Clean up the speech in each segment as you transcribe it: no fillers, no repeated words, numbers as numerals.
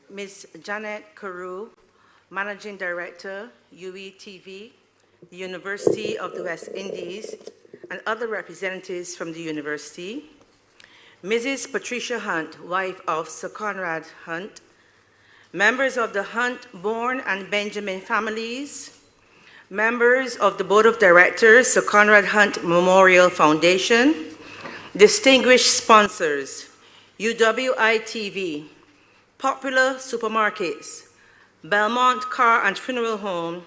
Ms. Janet Carew, Managing Director, UWI, the University of the West Indies, and other representatives from the university. Mrs. Patricia Hunt, wife of Sir Conrad Hunte, members of the Hunt, Bourne, and Benjamin families, members of the Board of Directors, Sir Conrad Hunte Memorial Foundation, distinguished sponsors, UWI TV, Popular Supermarkets, Belmont Car and Funeral Home,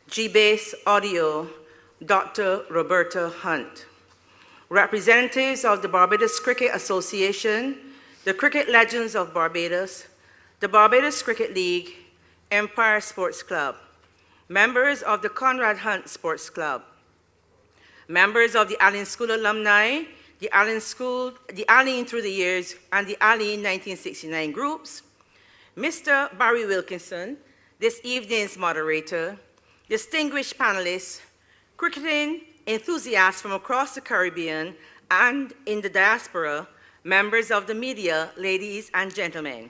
G-Base Audio, Dr. Roberta Hunt. Representatives of the Barbados Cricket Association, the Cricket Legends of Barbados, the Barbados Cricket League, Empire Sports Club, members of the Conrad Hunte Sports Club, members of the Allen School alumni, the Allen Through the Years, and the Allen 1969 groups, Mr. Barry Wilkinson, this evening's moderator, distinguished panelists, cricketing enthusiasts from across the Caribbean and in the diaspora, members of the media, ladies and gentlemen.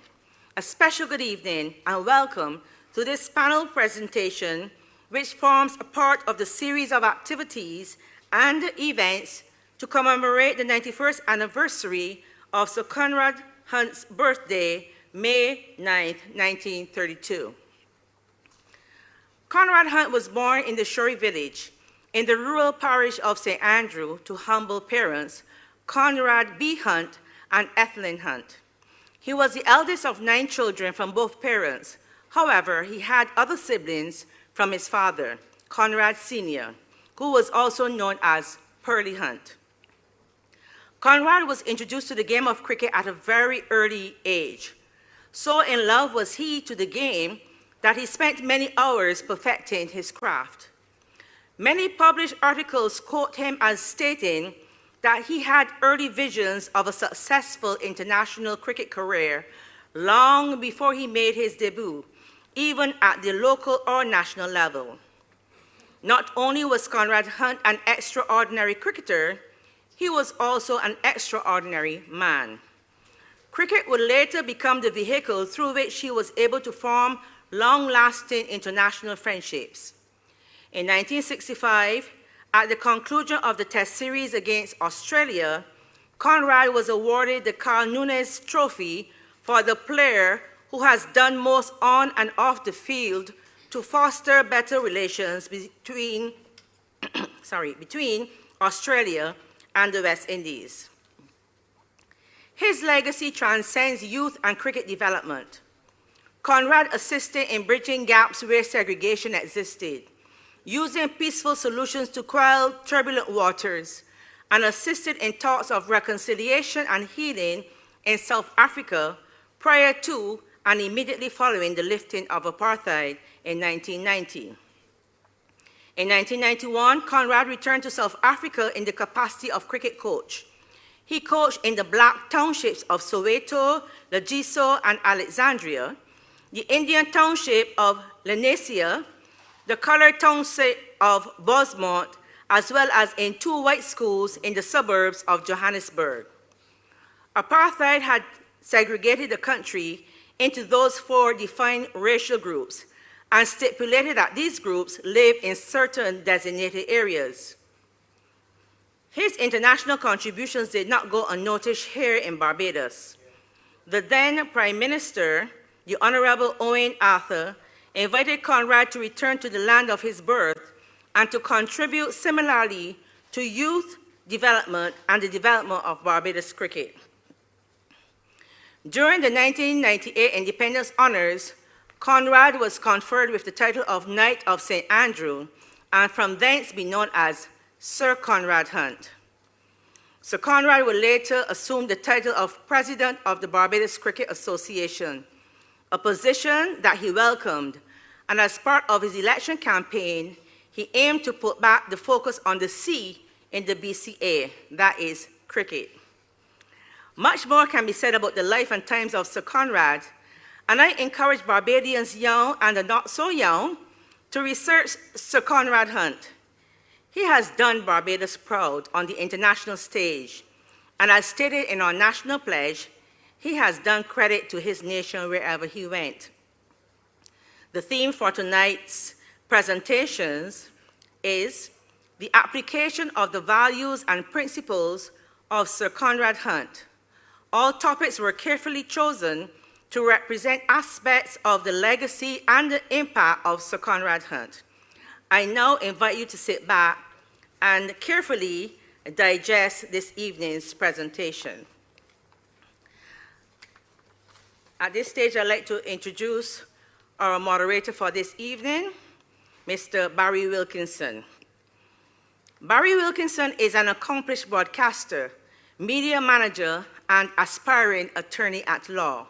A special good evening and welcome to this panel presentation, which forms a part of the series of activities and events to commemorate the 91st anniversary of Sir Conrad Hunte's birthday, May 9, 1932. Conrad Hunte was born in the Shorey village in the rural parish of St. Andrew to humble parents, Conrad B. Hunte and Ethelyn Hunte. He was the eldest of 9 children from both parents. However, he had other siblings from his father, Conrad Sr., who was also known as Pearly Hunte. Conrad was introduced to the game of cricket at a very early age. So in love was he to the game that he spent many hours perfecting his craft. Many published articles quote him as stating that he had early visions of a successful international cricket career long before he made his debut, even at the local or national level. Not only was Conrad Hunte an extraordinary cricketer, he was also an extraordinary man. Cricket would later become the vehicle through which he was able to form long-lasting international friendships. In 1965, at the conclusion of the Test series against Australia, Conrad was awarded the Carl Nunes Trophy for the player who has done most on and off the field to foster better relations between Australia and the West Indies. His legacy transcends youth and cricket development. Conrad assisted in bridging gaps where segregation existed, using peaceful solutions to quell turbulent waters, and assisted in talks of reconciliation and healing in South Africa prior to and immediately following the lifting of apartheid in 1990. In 1991, Conrad returned to South Africa in the capacity of cricket coach. He coached in the black townships of Soweto, Legiso, and Alexandria, the Indian township of Lenasia, the colored township of Bosmont, as well as in 2 white schools in the suburbs of Johannesburg. Apartheid had segregated the country into those 4 defined racial groups and stipulated that these groups live in certain designated areas. His international contributions did not go unnoticed here in Barbados. The then Prime Minister, the Honorable Owen Arthur, invited Conrad to return to the land of his birth and to contribute similarly to youth development and the development of Barbados cricket. During the 1998 Independence Honors, Conrad was conferred with the title of Knight of St. Andrew, and from thence be known as Sir Conrad Hunte. Sir Conrad would later assume the title of President of the Barbados Cricket Association, a position that he welcomed, and as part of his election campaign, he aimed to put back the focus on the C in the BCA, that is, cricket. Much more can be said about the life and times of Sir Conrad, and I encourage Barbadians young and the not so young to research Sir Conrad Hunte. He has done Barbados proud on the international stage, and as stated in our national pledge, He has done credit to his nation wherever he went. The theme for tonight's presentations is the application of the values and principles of Sir Conrad Hunte. All topics were carefully chosen to represent aspects of the legacy and the impact of Sir Conrad Hunte. I now invite you to sit back and carefully digest this evening's presentation. At this stage, I'd like to introduce our moderator for this evening, Mr. Barry Wilkinson. Barry Wilkinson is an accomplished broadcaster, media manager, and aspiring attorney at law.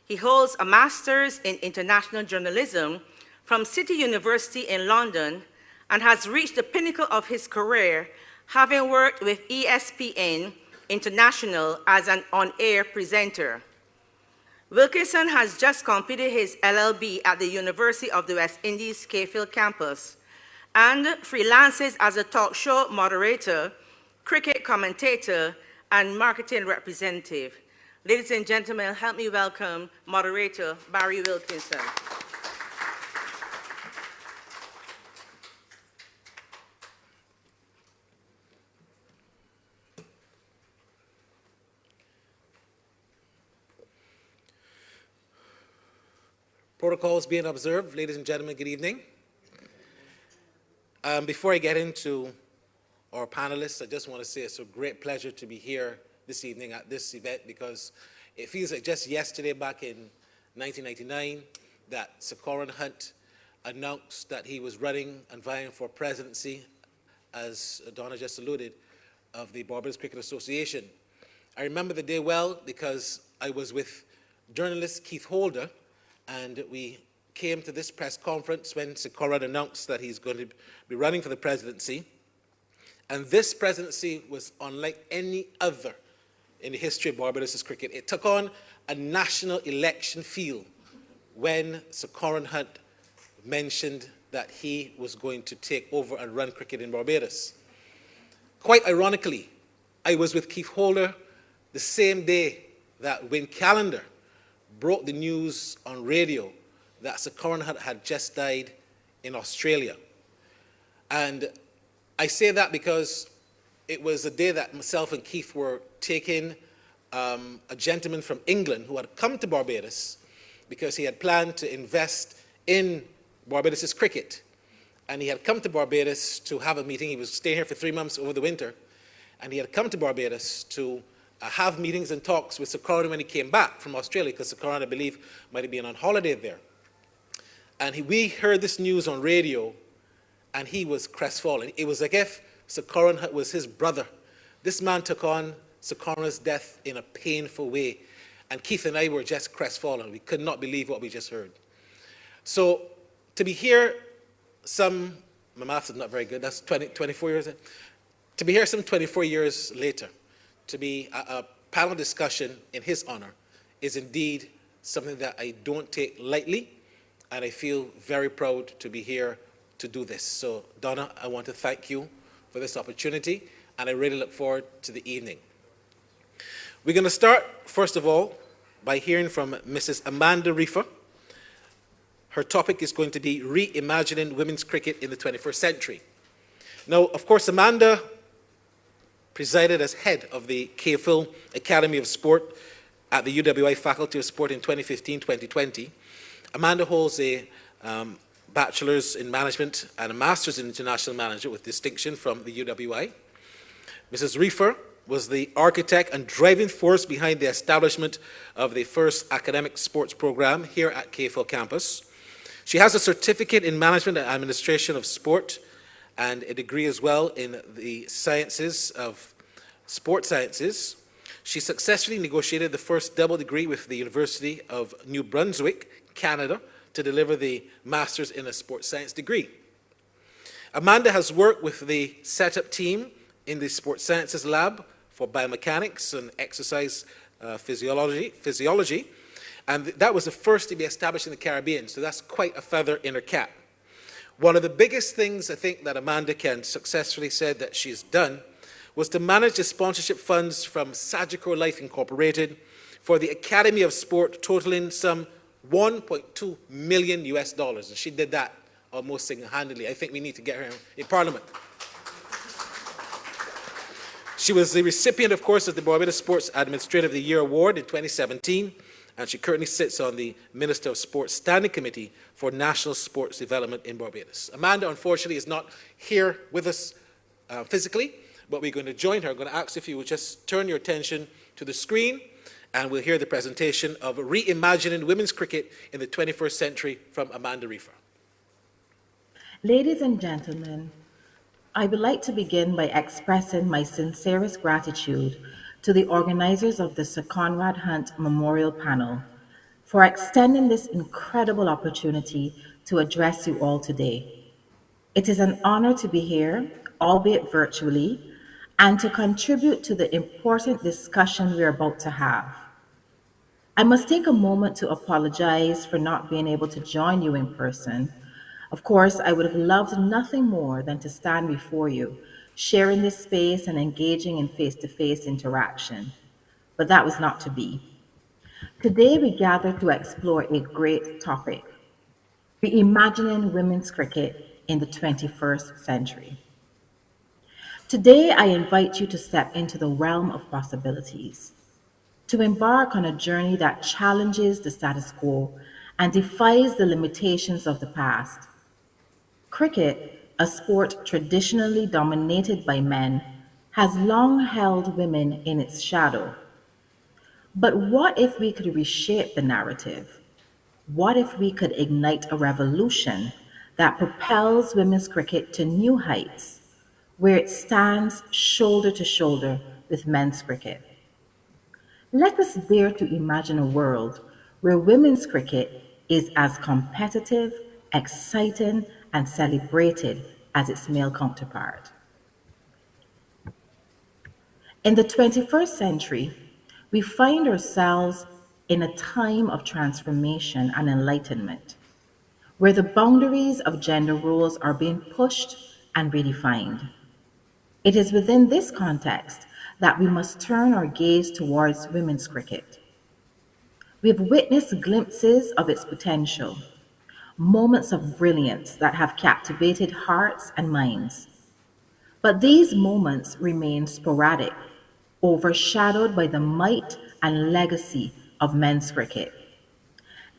He holds a master's in international journalism from City University in London and has reached the pinnacle of his career, having worked with ESPN International as an on-air presenter. Wilkinson has just completed his LLB at the University of the West Indies Cayfield campus and freelances as a talk show moderator, cricket commentator, and marketing representative. Ladies and gentlemen, help me welcome moderator Barry Wilkinson. Protocols being observed. Ladies and gentlemen, good evening. Before I get into our panelists, I just want to say it's a great pleasure to be here this evening at this event because it feels like just yesterday back in 1999 that Sir Conrad Hunte announced that he was running and vying for presidency, as Donna just alluded, of the Barbados Cricket Association. I remember the day well because I was with journalist Keith Holder, and we came to this press conference when Sir Conrad announced that he's going to be running for the presidency. And this presidency was unlike any other in the history of Barbados cricket. It took on a national election feel when Sir Conrad Hunte mentioned that he was going to take over and run cricket in Barbados. Quite ironically, I was with Keith Holder the same day that Wayne Callender broke the news on radio that Sir Conrad Hunte had just died in Australia. And I say that because it was a day that myself and Keith were taking a gentleman from England who had come to Barbados because he had planned to invest in Barbados' cricket. And he had come to Barbados to have a meeting. He was staying here for 3 months over the winter. And he had come to Barbados to have meetings and talks with Sir Conrad when he came back from Australia, because Sir Conrad, I believe, might have been on holiday there. And we heard this news on radio, and he was crestfallen. It was like if Sir Conrad was his brother. This man took on Sir Conrad's death in a painful way. And Keith and I were just crestfallen. We could not believe what we just heard. So to be here my math is not very good, that's 24 years. To be here some 24 years later, to be a panel discussion in his honor is indeed something that I don't take lightly, and I feel very proud to be here to do this. So, Donna, I want to thank you for this opportunity, and I really look forward to the evening. We're going to start, first of all, by hearing from Mrs. Amanda Reifer. Her topic is going to be reimagining women's cricket in the 21st century. Now, of course, Amanda presided as head of the Cayfield Academy of Sport at the UWI Faculty of Sport in 2015-2020. Amanda holds a bachelor's in management and a master's in international management with distinction from the UWI. Mrs. Reifer was the architect and driving force behind the establishment of the first academic sports program here at Cayfield campus. She has a certificate in management and administration of sport and a degree as well in the sciences of sports sciences. She successfully negotiated the first double degree with the University of New Brunswick, Canada, to deliver the master's in a sports science degree. Amanda has worked with the setup team in the sports sciences lab for biomechanics and exercise physiology, and that was the first to be established in the Caribbean, so that's quite a feather in her cap. One of the biggest things I think that Amanda can successfully say that she's done was to manage the sponsorship funds from Sagicor Life Incorporated for the Academy of Sport, totaling some 1.2 million US dollars. And she did that almost single-handedly. I think we need to get her in Parliament. She was the recipient, of course, of the Barbados Sports Administrator of the Year Award in 2017, and she currently sits on the Minister of Sports Standing Committee for National Sports Development in Barbados. Amanda, unfortunately, is not here with us physically, but we're going to join her. I'm going to ask if you would just turn your attention to the screen, and we'll hear the presentation of Reimagining Women's Cricket in the 21st Century from Amanda Reifer. Ladies and gentlemen, I would like to begin by expressing my sincerest gratitude to the organizers of the Sir Conrad Hunte Memorial Panel for extending this incredible opportunity to address you all today. It is an honor to be here, albeit virtually, and to contribute to the important discussion we are about to have. I must take a moment to apologize for not being able to join you in person. Of course, I would have loved nothing more than to stand before you, sharing this space and engaging in face-to-face interaction. But that was not to be. Today, we gather to explore a great topic: reimagining women's cricket in the 21st century. Today, I invite you to step into the realm of possibilities, to embark on a journey that challenges the status quo and defies the limitations of the past. Cricket, a sport traditionally dominated by men, has long held women in its shadow. But what if we could reshape the narrative? What if we could ignite a revolution that propels women's cricket to new heights, where it stands shoulder to shoulder with men's cricket? Let us dare to imagine a world where women's cricket is as competitive, exciting, and celebrated as its male counterpart. In the 21st century, we find ourselves in a time of transformation and enlightenment, where the boundaries of gender roles are being pushed and redefined. It is within this context that we must turn our gaze towards women's cricket. We have witnessed glimpses of its potential, moments of brilliance that have captivated hearts and minds. But these moments remain sporadic, overshadowed by the might and legacy of men's cricket.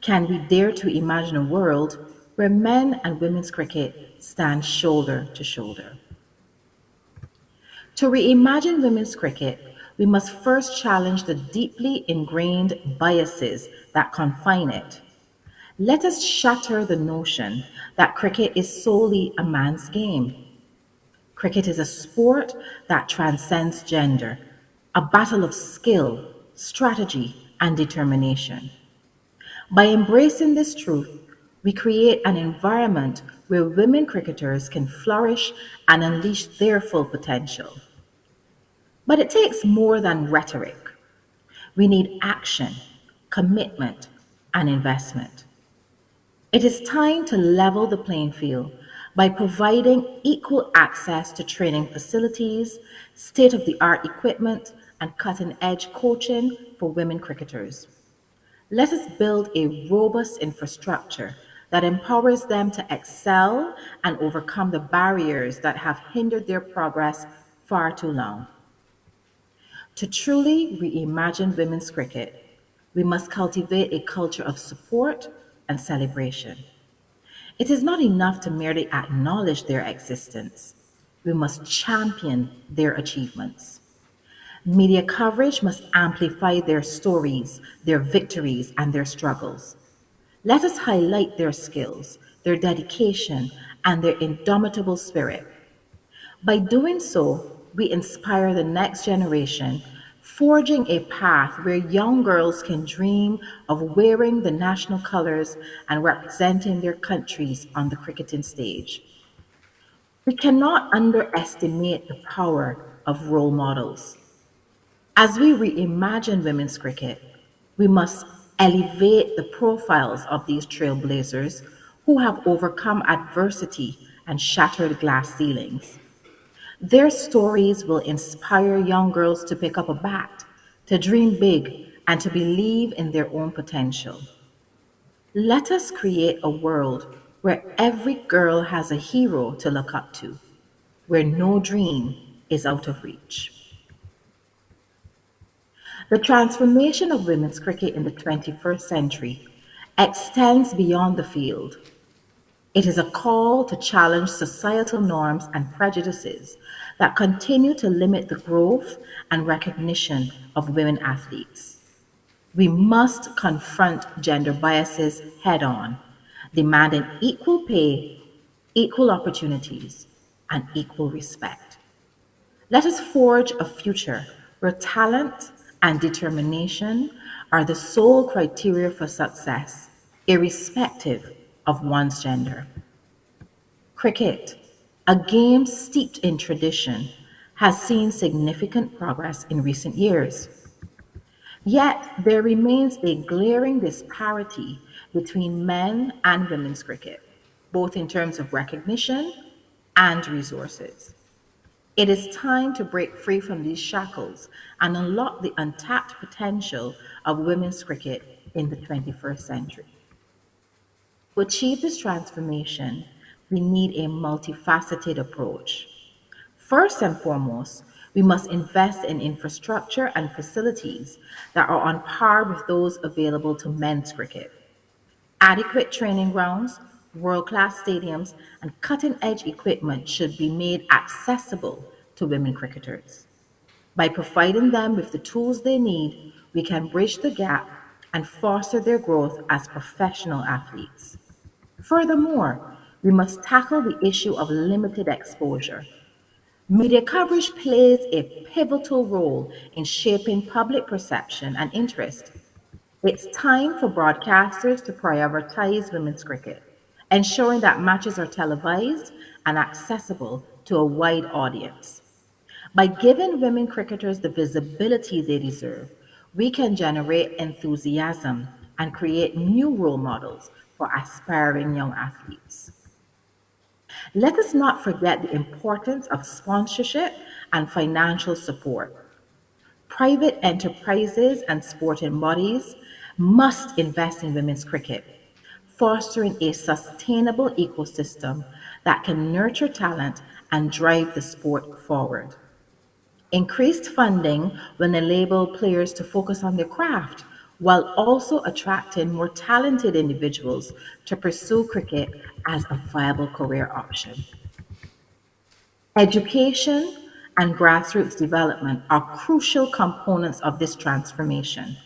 Can we dare to imagine a world where men and women's cricket stand shoulder to shoulder? To reimagine women's cricket, we must first challenge the deeply ingrained biases that confine it. Let us shatter the notion that cricket is solely a man's game. Cricket is a sport that transcends gender, a battle of skill, strategy, and determination. By embracing this truth, we create an environment where women cricketers can flourish and unleash their full potential. But it takes more than rhetoric. We need action, commitment, and investment. It is time to level the playing field by providing equal access to training facilities, state-of-the-art equipment, and cutting-edge coaching for women cricketers. Let us build a robust infrastructure that empowers them to excel and overcome the barriers that have hindered their progress far too long. To truly reimagine women's cricket, we must cultivate a culture of support and celebration. It is not enough to merely acknowledge their existence. We must champion their achievements. Media coverage must amplify their stories, their victories, and their struggles. Let us highlight their skills, their dedication, and their indomitable spirit. By doing so, we inspire the next generation, forging a path where young girls can dream of wearing the national colors and representing their countries on the cricketing stage. We cannot underestimate the power of role models. As we reimagine women's cricket, we must elevate the profiles of these trailblazers who have overcome adversity and shattered glass ceilings. Their stories will inspire young girls to pick up a bat, to dream big, and to believe in their own potential. Let us create a world where every girl has a hero to look up to, where no dream is out of reach. The transformation of women's cricket in the 21st century extends beyond the field. It is a call to challenge societal norms and prejudices that continue to limit the growth and recognition of women athletes. We must confront gender biases head on, demanding equal pay, equal opportunities, and equal respect. Let us forge a future where talent and determination are the sole criteria for success, irrespective of one's gender. Cricket, a game steeped in tradition, has seen significant progress in recent years. Yet there remains a glaring disparity between men and women's cricket, both in terms of recognition and resources. It is time to break free from these shackles and unlock the untapped potential of women's cricket in the 21st century. To achieve this transformation, we need a multifaceted approach. First and foremost, we must invest in infrastructure and facilities that are on par with those available to men's cricket. Adequate training grounds, world class stadiums, and cutting edge equipment should be made accessible to women cricketers. By providing them with the tools they need, we can bridge the gap and foster their growth as professional athletes. Furthermore, we must tackle the issue of limited exposure. Media coverage plays a pivotal role in shaping public perception and interest. It's time for broadcasters to prioritize women's cricket, ensuring that matches are televised and accessible to a wide audience. By giving women cricketers the visibility they deserve, we can generate enthusiasm and create new role models for aspiring young athletes. Let us not forget the importance of sponsorship and financial support. Private enterprises and sporting bodies must invest in women's cricket, fostering a sustainable ecosystem that can nurture talent and drive the sport forward. Increased funding will enable players to focus on their craft while also attracting more talented individuals to pursue cricket as a viable career option. Education and grassroots development are crucial components of this transformation.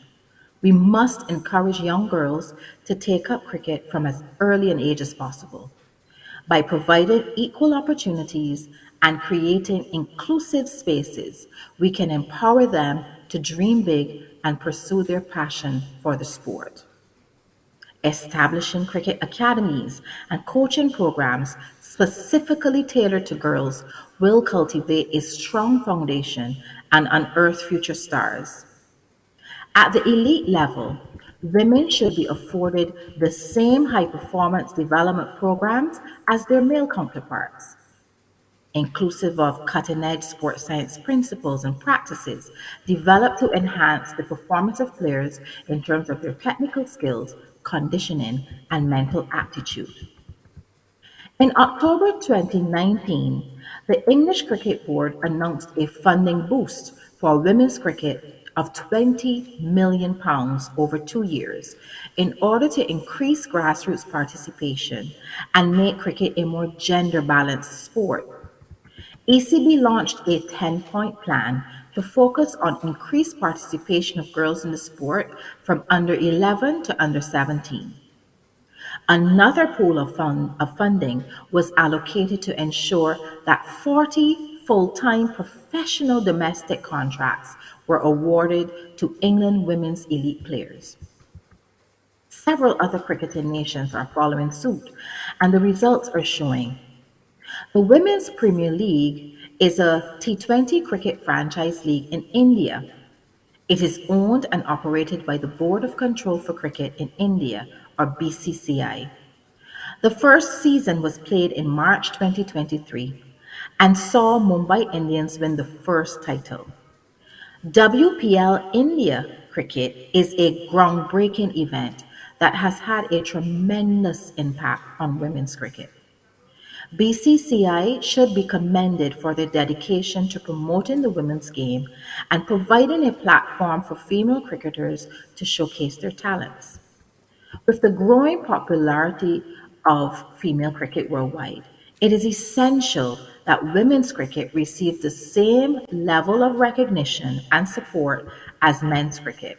We must encourage young girls to take up cricket from as early an age as possible. By providing equal opportunities and creating inclusive spaces, we can empower them to dream big and pursue their passion for the sport. Establishing cricket academies and coaching programs specifically tailored to girls will cultivate a strong foundation and unearth future stars. At the elite level, women should be afforded the same high performance development programs as their male counterparts, inclusive of cutting edge sports science principles and practices developed to enhance the performance of players in terms of their technical skills, conditioning, and mental aptitude. In October 2019, the English Cricket Board announced a funding boost for women's cricket of £20 million over 2 years in order to increase grassroots participation and make cricket a more gender balanced sport. ECB launched a 10-point plan to focus on increased participation of girls in the sport from under 11 to under 17. Another pool of funding was allocated to ensure that 40 full-time professional domestic contracts were awarded to England women's elite players. Several other cricketing nations are following suit, and the results are showing. The Women's Premier League is a T20 cricket franchise league in India. It is owned and operated by the Board of Control for Cricket in India, or BCCI. The first season was played in March 2023 and saw Mumbai Indians win the first title. WPL India cricket is a groundbreaking event that has had a tremendous impact on women's cricket. BCCI should be commended for their dedication to promoting the women's game and providing a platform for female cricketers to showcase their talents. With the growing popularity of female cricket worldwide, it is essential that women's cricket receive the same level of recognition and support as men's cricket.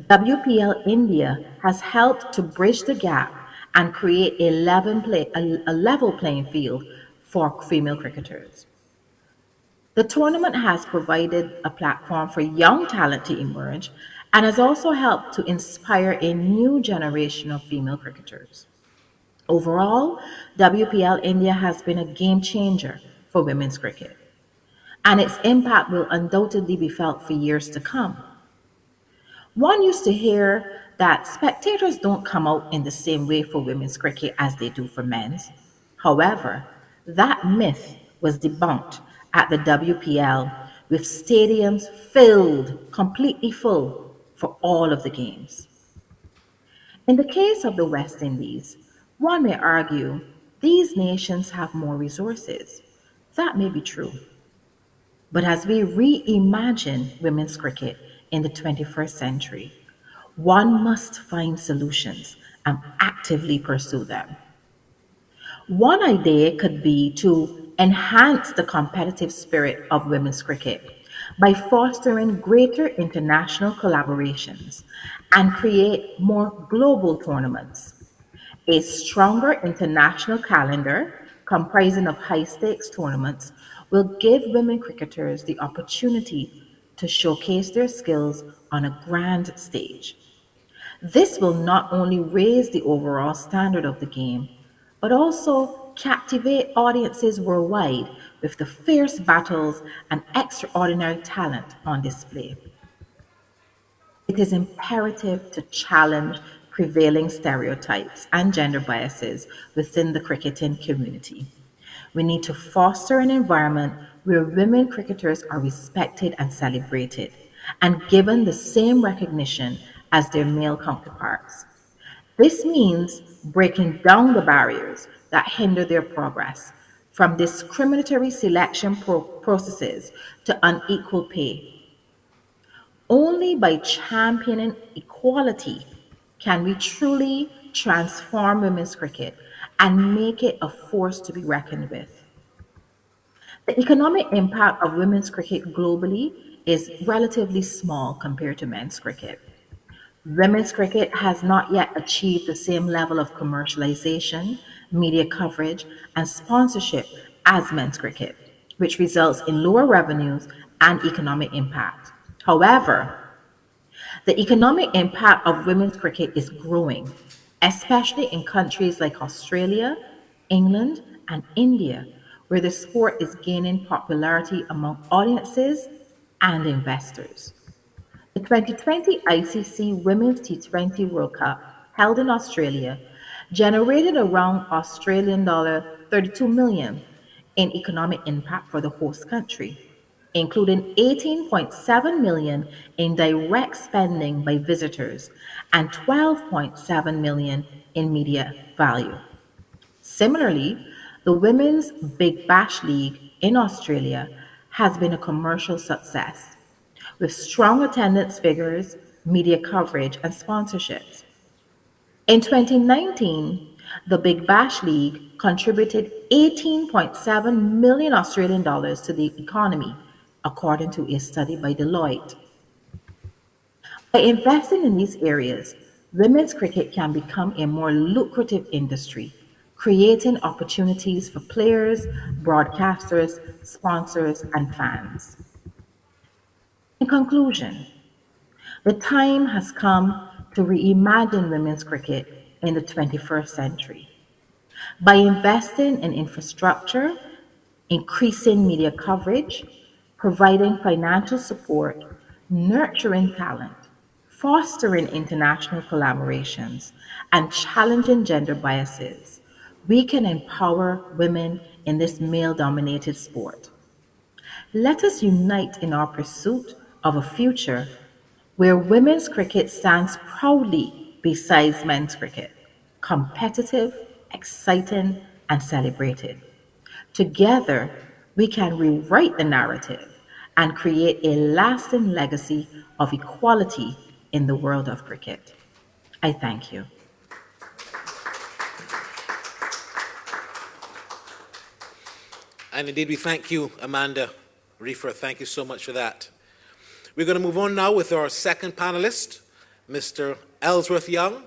WPL India has helped to bridge the gap and create a level playing field for female cricketers. The tournament has provided a platform for young talent to emerge and has also helped to inspire a new generation of female cricketers. Overall, WPL India has been a game changer for women's cricket, and its impact will undoubtedly be felt for years to come. One used to hear that spectators don't come out in the same way for women's cricket as they do for men's. However, that myth was debunked at the WPL with stadiums filled, completely full, for all of the games. In the case of the West Indies, one may argue these nations have more resources. That may be true. But as we reimagine women's cricket in the 21st century, one must find solutions and actively pursue them. One idea could be to enhance the competitive spirit of women's cricket by fostering greater international collaborations and create more global tournaments. A stronger international calendar comprising of high stakes tournaments will give women cricketers the opportunity to showcase their skills on a grand stage. This will not only raise the overall standard of the game, but also captivate audiences worldwide with the fierce battles and extraordinary talent on display. It is imperative to challenge prevailing stereotypes and gender biases within the cricketing community. We need to foster an environment where women cricketers are respected and celebrated and given the same recognition as their male counterparts. This means breaking down the barriers that hinder their progress, from discriminatory selection processes to unequal pay. Only by championing equality can we truly transform women's cricket and make it a force to be reckoned with. The economic impact of women's cricket globally is relatively small compared to men's cricket. Women's cricket has not yet achieved the same level of commercialization, media coverage, and sponsorship as men's cricket, which results in lower revenues and economic impact. However, the economic impact of women's cricket is growing, especially in countries like Australia, England, and India, where the sport is gaining popularity among audiences and investors. The 2020 ICC Women's T20 World Cup, held in Australia, generated around Australian dollar 32 million in economic impact for the host country, including 18.7 million in direct spending by visitors and 12.7 million in media value. Similarly, the Women's Big Bash League in Australia has been a commercial success, with strong attendance figures, media coverage, and sponsorships. In 2019, the Big Bash League contributed 18.7 million Australian dollars to the economy, according to a study by Deloitte. By investing in these areas, women's cricket can become a more lucrative industry, creating opportunities for players, broadcasters, sponsors, and fans. In conclusion, the time has come to reimagine women's cricket in the 21st century. By investing in infrastructure, increasing media coverage, providing financial support, nurturing talent, fostering international collaborations, and challenging gender biases, we can empower women in this male dominated sport. Let us unite in our pursuit of a future where women's cricket stands proudly beside men's cricket, competitive, exciting, and celebrated. Together, we can rewrite the narrative and create a lasting legacy of equality in the world of cricket. I thank you. And indeed, we thank you, Amanda Reifer. Thank you so much for that. We're going to move on now with our second panelist, Mr. Elsworth Young.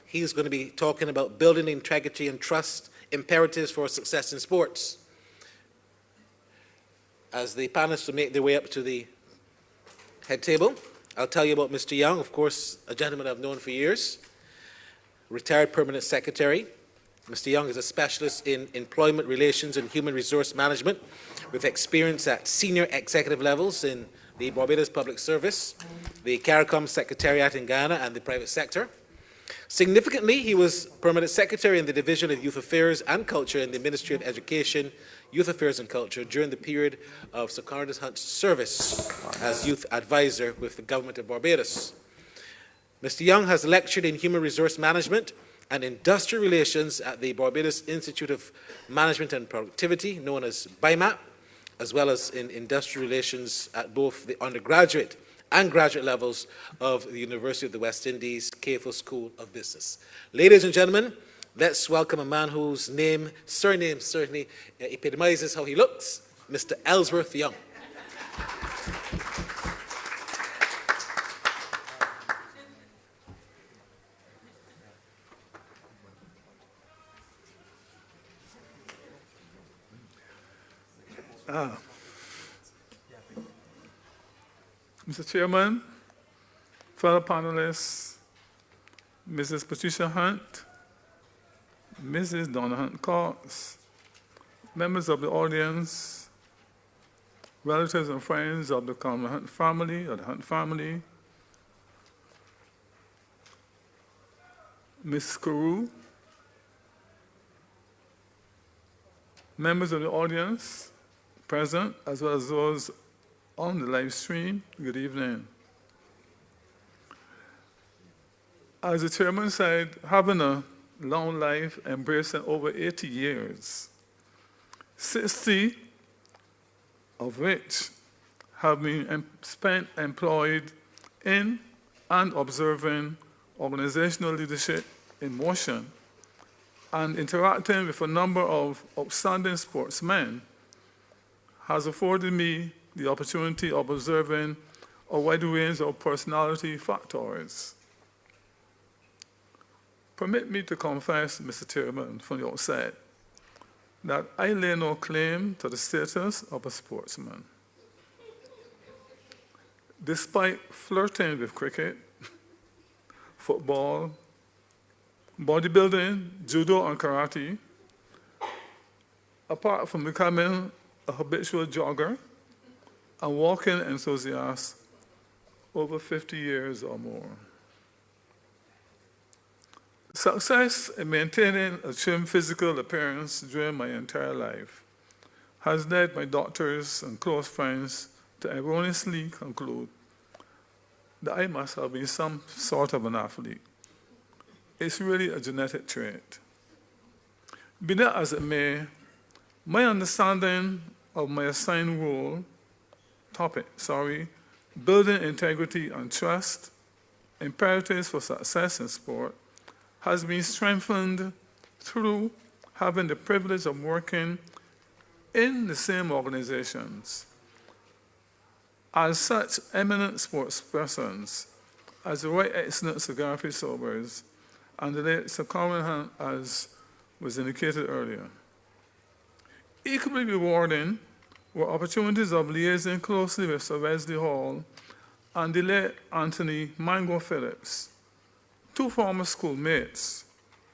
He's going to be talking about building integrity and trust, imperatives for success in sports. As the panelists will make their way up to the head table, I'll tell you about Mr. Young, of course, a gentleman I've known for years, retired permanent secretary. Mr. Young is a specialist in employment relations and human resource management with experience at senior executive levels in the Barbados Public Service, the CARICOM Secretariat in Ghana, and the private sector. Significantly, he was permanent secretary in the Division of Youth Affairs and Culture in the Ministry of Education, Youth Affairs and Culture during the period of Sir Conrad Hunte's service as youth advisor with the government of Barbados. Mr. Young has lectured in human resource management and industrial relations at the Barbados Institute of Management and Productivity, known as BIMAP, as well as in industrial relations at both the undergraduate and graduate levels of the University of the West Indies, Cafo School of Business. Ladies and gentlemen, let's welcome a man whose surname certainly epitomizes how he looks, Mr. Elsworth Young. Mr. Chairman, fellow panelists, Mrs. Patricia Hunt, Mrs. Donna Hunt Cox, members of the audience, relatives and friends of the Conrad Hunt family, or the Hunt family, Ms. Carew, members of the audience present, as well as those on the live stream, good evening. As the chairman said, having a long life, embracing over 80 years, 60 of which have been spent employed in and observing organizational leadership in motion and interacting with a number of outstanding sportsmen has afforded me the opportunity of observing a wide range of personality factors. Permit me to confess, Mr. Chairman, from the outset, that I lay no claim to the status of a sportsman. Despite flirting with cricket, football, bodybuilding, judo, and karate, apart from becoming a habitual jogger, a walking enthusiast over 50 years or more. Success in maintaining a trim physical appearance during my entire life has led my doctors and close friends to erroneously conclude that I must have been some sort of an athlete. It's really a genetic trait. Be that as it may, my understanding of my assigned building integrity and trust, imperatives for success in sport, has been strengthened through having the privilege of working in the same organizations as such eminent sports persons as the Right Excellent Sir Garfield Sobers and the late Sir Conrad Hunt, as was indicated earlier. Equally rewarding were opportunities of liaising closely with Sir Wesley Hall and the late Anthony Mango Phillips, two former schoolmates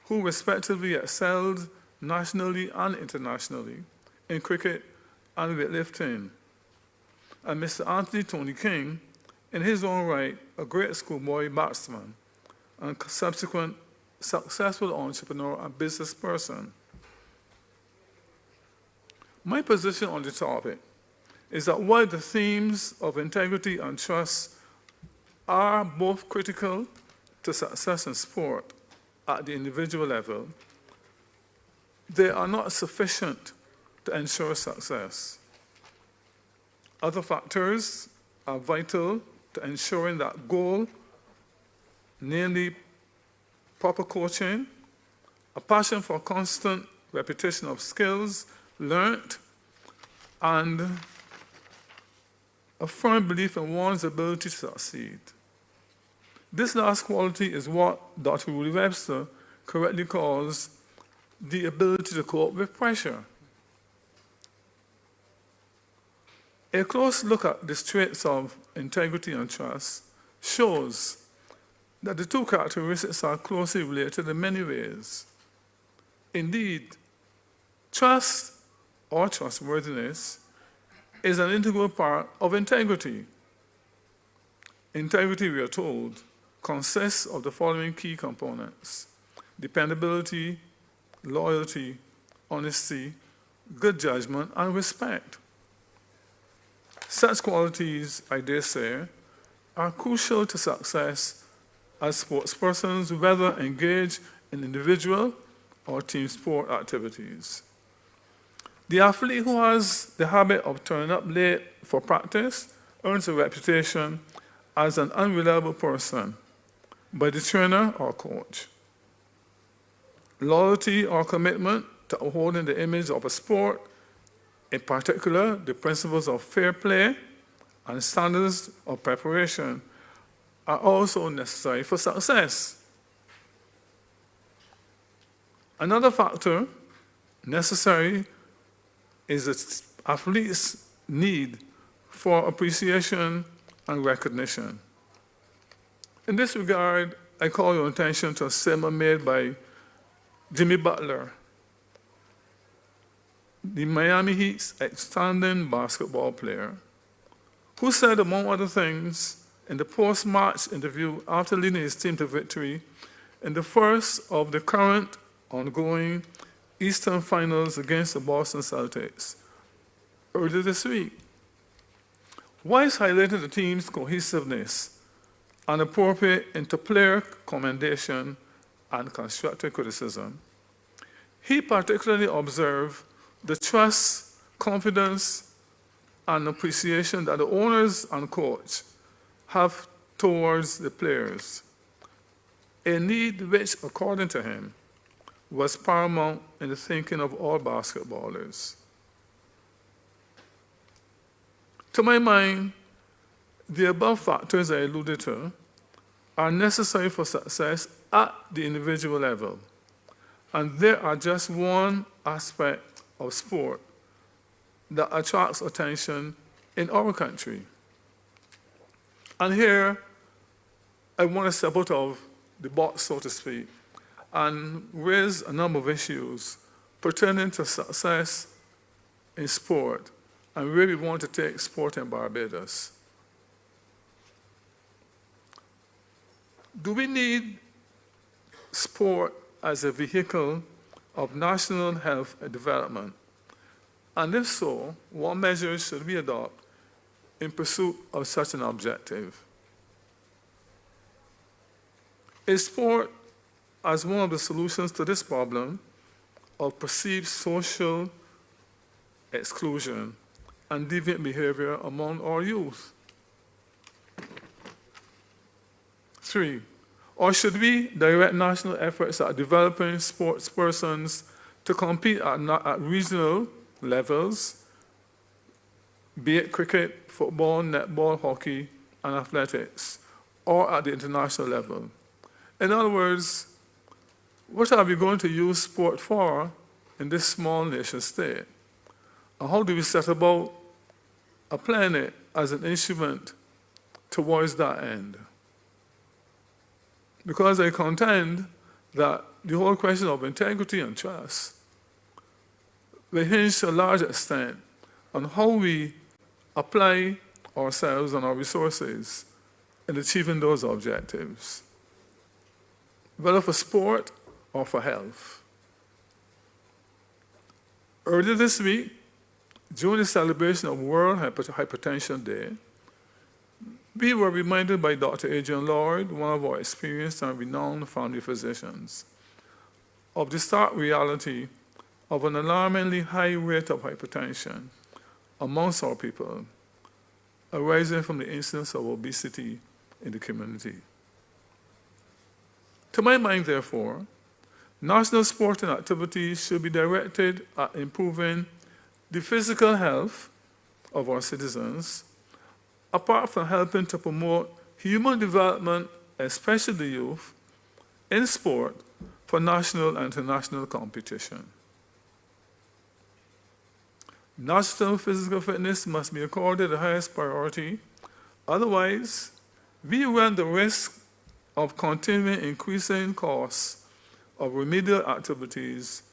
who respectively excelled nationally and internationally in cricket and weightlifting, and Mr. Anthony Tony King, in his own right, a great schoolboy batsman and subsequent successful entrepreneur and business person. My position on the topic is that while the themes of integrity and trust are both critical to success in sport at the individual level, they are not sufficient to ensure success. Other factors are vital to ensuring that goal, namely proper coaching, a passion for constant repetition of skills learnt, and a firm belief in one's ability to succeed. This last quality is what Dr. Rudy Webster correctly calls the ability to cope with pressure. A close look at the traits of integrity and trust shows that the two characteristics are closely related in many ways. Indeed, trust or trustworthiness is an integral part of integrity. Integrity, we are told, consists of the following key components: dependability, loyalty, honesty, good judgment, and respect. Such qualities, I dare say, are crucial to success as sportspersons, whether engaged in individual or team sport activities. The athlete who has the habit of turning up late for practice earns a reputation as an unreliable person by the trainer or coach. Loyalty or commitment to upholding the image of a sport, in particular the principles of fair play and standards of preparation, are also necessary for success. Another factor necessary is the athlete's need for appreciation and recognition. In this regard, I call your attention to a statement made by Jimmy Butler, the Miami Heat's outstanding basketball player, who said, among other things, in the post-match interview after leading his team to victory in the first of the current ongoing Eastern Finals against the Boston Celtics earlier this week. Whilst highlighting the team's cohesiveness and appropriate inter-player commendation and constructive criticism, he particularly observed the trust, confidence, and appreciation that the owners and coach have towards the players, a need which, according to him, was paramount in the thinking of all basketballers. To my mind, the above factors I alluded to are necessary for success at the individual level, and they are just one aspect of sport that attracts attention in our country. And here, I want to step out of the box, so to speak, and raise a number of issues pertaining to success in sport and where we want to take sport in Barbados. Do we need sport as a vehicle of national health and development? And if so, what measures should we adopt in pursuit of such an objective? Is sport as one of the solutions to this problem of perceived social exclusion and deviant behavior among our youth? 3, or should we direct national efforts at developing sports persons to compete at regional levels, be it cricket, football, netball, hockey, and athletics, or at the international level? In other words, what are we going to use sport for in this small nation state? And how do we set about applying it as an instrument towards that end? Because I contend that the whole question of integrity and trust will hinge to a large extent on how we apply ourselves and our resources in achieving those objectives, whether for sport or for health. Earlier this week, during the celebration of World Hypertension Day, We were reminded by Dr. Adrian Lord, one of our experienced and renowned family physicians, of the stark reality of an alarmingly high rate of hypertension amongst our people, arising from the incidence of obesity in the community. To my mind, therefore, national sporting activities should be directed at improving the physical health of our citizens, apart from helping to promote human development, especially the youth, in sport for national and international competition. National physical fitness must be accorded the highest priority, otherwise, we run the risk of continuing increasing costs of remedial activities,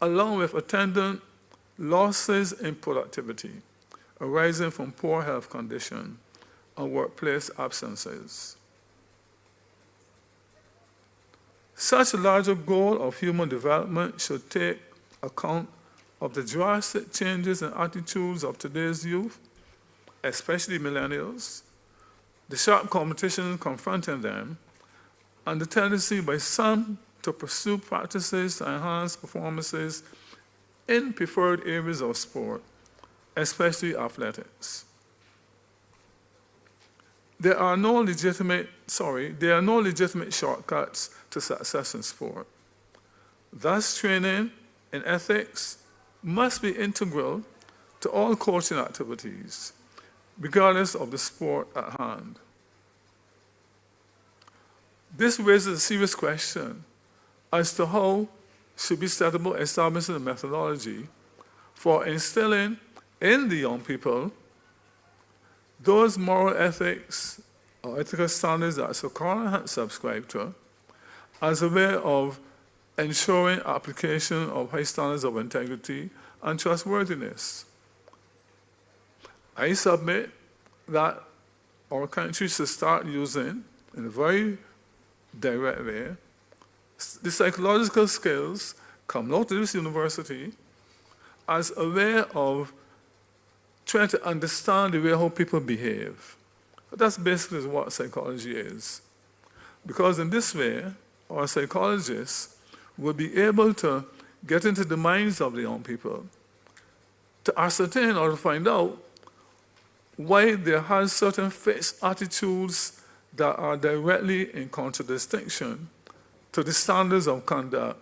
along with attendant losses in productivity arising from poor health condition and workplace absences. Such a larger goal of human development should take account of the drastic changes in attitudes of today's youth, especially millennials, the sharp competition confronting them, and the tendency by some to pursue practices to enhance performances in preferred areas of sport, especially athletics. There are no legitimate shortcuts to success in sport. Thus, training in ethics must be integral to all coaching activities, regardless of the sport at hand. This raises a serious question as to how should be set about establishing a methodology for instilling in the young people those moral ethics or ethical standards that Sir Conrad Hunte subscribed to as a way of ensuring application of high standards of integrity and trustworthiness. I submit that our country should start using, in a very direct way, the psychological skills come out of this university as a way of trying to understand the way how people behave. But that's basically what psychology is. Because in this way, our psychologists will be able to get into the minds of the young people to ascertain or to find out why they have certain fixed attitudes that are directly in contradistinction to the standards of conduct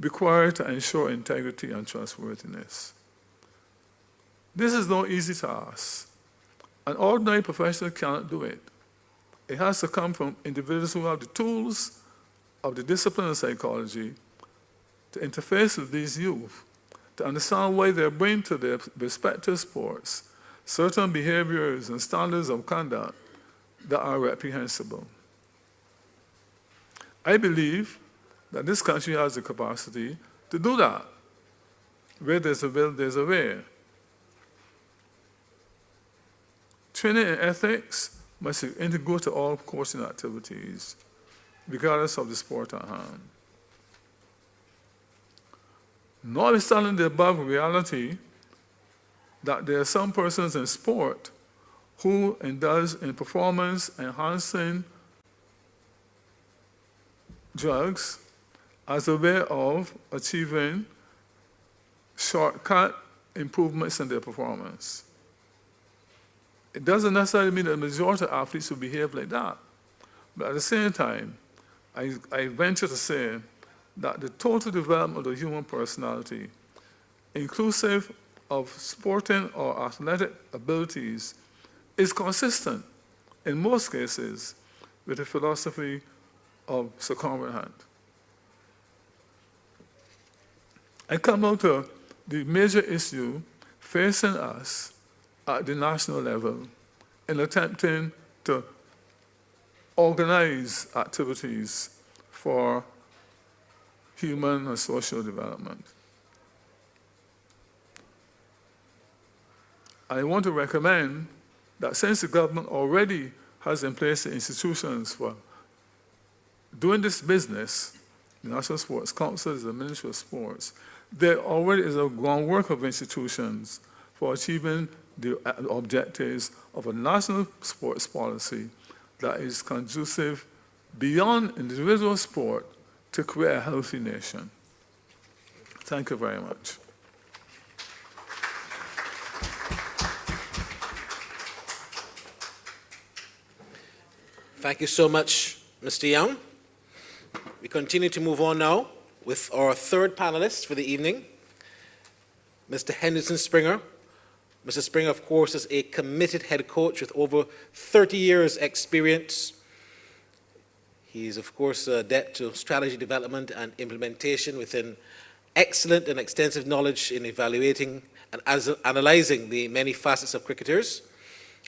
required to ensure integrity and trustworthiness. This is no easy task. An ordinary professional cannot do it. It has to come from individuals who have the tools of the discipline of psychology to interface with these youth, to understand why they bring to their respective sports certain behaviors and standards of conduct that are reprehensible. I believe that this country has the capacity to do that. Where there's a will, there's a way. Training in ethics must be integral to all coaching activities, regardless of the sport at hand. Notwithstanding the above reality that there are some persons in sport who indulge in performance-enhancing drugs as a way of achieving shortcut improvements in their performance. It doesn't necessarily mean that the majority of athletes will behave like that. But at the same time, I venture to say that the total development of the human personality, inclusive of sporting or athletic abilities, is consistent, in most cases, with the philosophy of Sir Conrad Hunte. I come out to the major issue facing us at the national level in attempting to organize activities for human and social development. I want to recommend that since the government already has in place the institutions for doing this business, the National Sports Council is the Ministry of Sports, there already is a groundwork of institutions for achieving the objectives of a national sports policy that is conducive beyond individual sport to create a healthy nation. Thank you very much. Thank you so much, Mr. Young. We continue to move on now with our third panelist for the evening, Mr. Henderson Springer. Mr. Springer, of course, is a committed head coach with over 30 years' experience. He is, of course, adept to strategy development and implementation with an excellent and extensive knowledge in evaluating and analyzing the many facets of cricketers.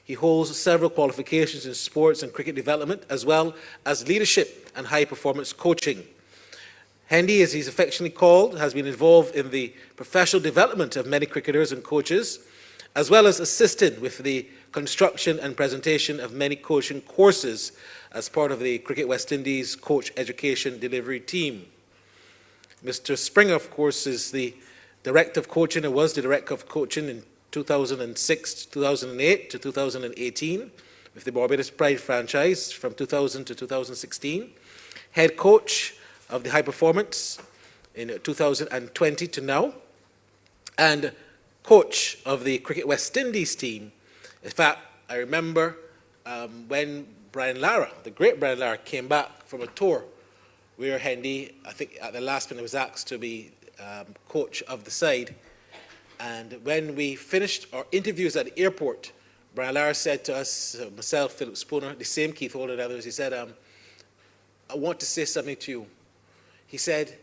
He holds several qualifications in sports and cricket development, as well as leadership and high-performance coaching. Hendy, as he's affectionately called, has been involved in the professional development of many cricketers and coaches, as well as assisted with the construction and presentation of many coaching courses as part of the Cricket West Indies Coach Education Delivery Team. Mr. Springer, of course, is the Director of Coaching, and was the Director of Coaching in 2006, 2008 to 2018 with the Barbados Pride franchise from 2000 to 2016. Head coach of the High Performance in 2020 to now. And coach of the Cricket West Indies team. In fact, I remember when Brian Lara, the great Brian Lara, came back from a tour where Hendy, I think at the last minute, was asked to be coach of the side. And when we finished our interviews at the airport, Brian Lara said to us, myself, Philip Spooner, the same Keith Holder and others, he said, I want to say something to you. He said,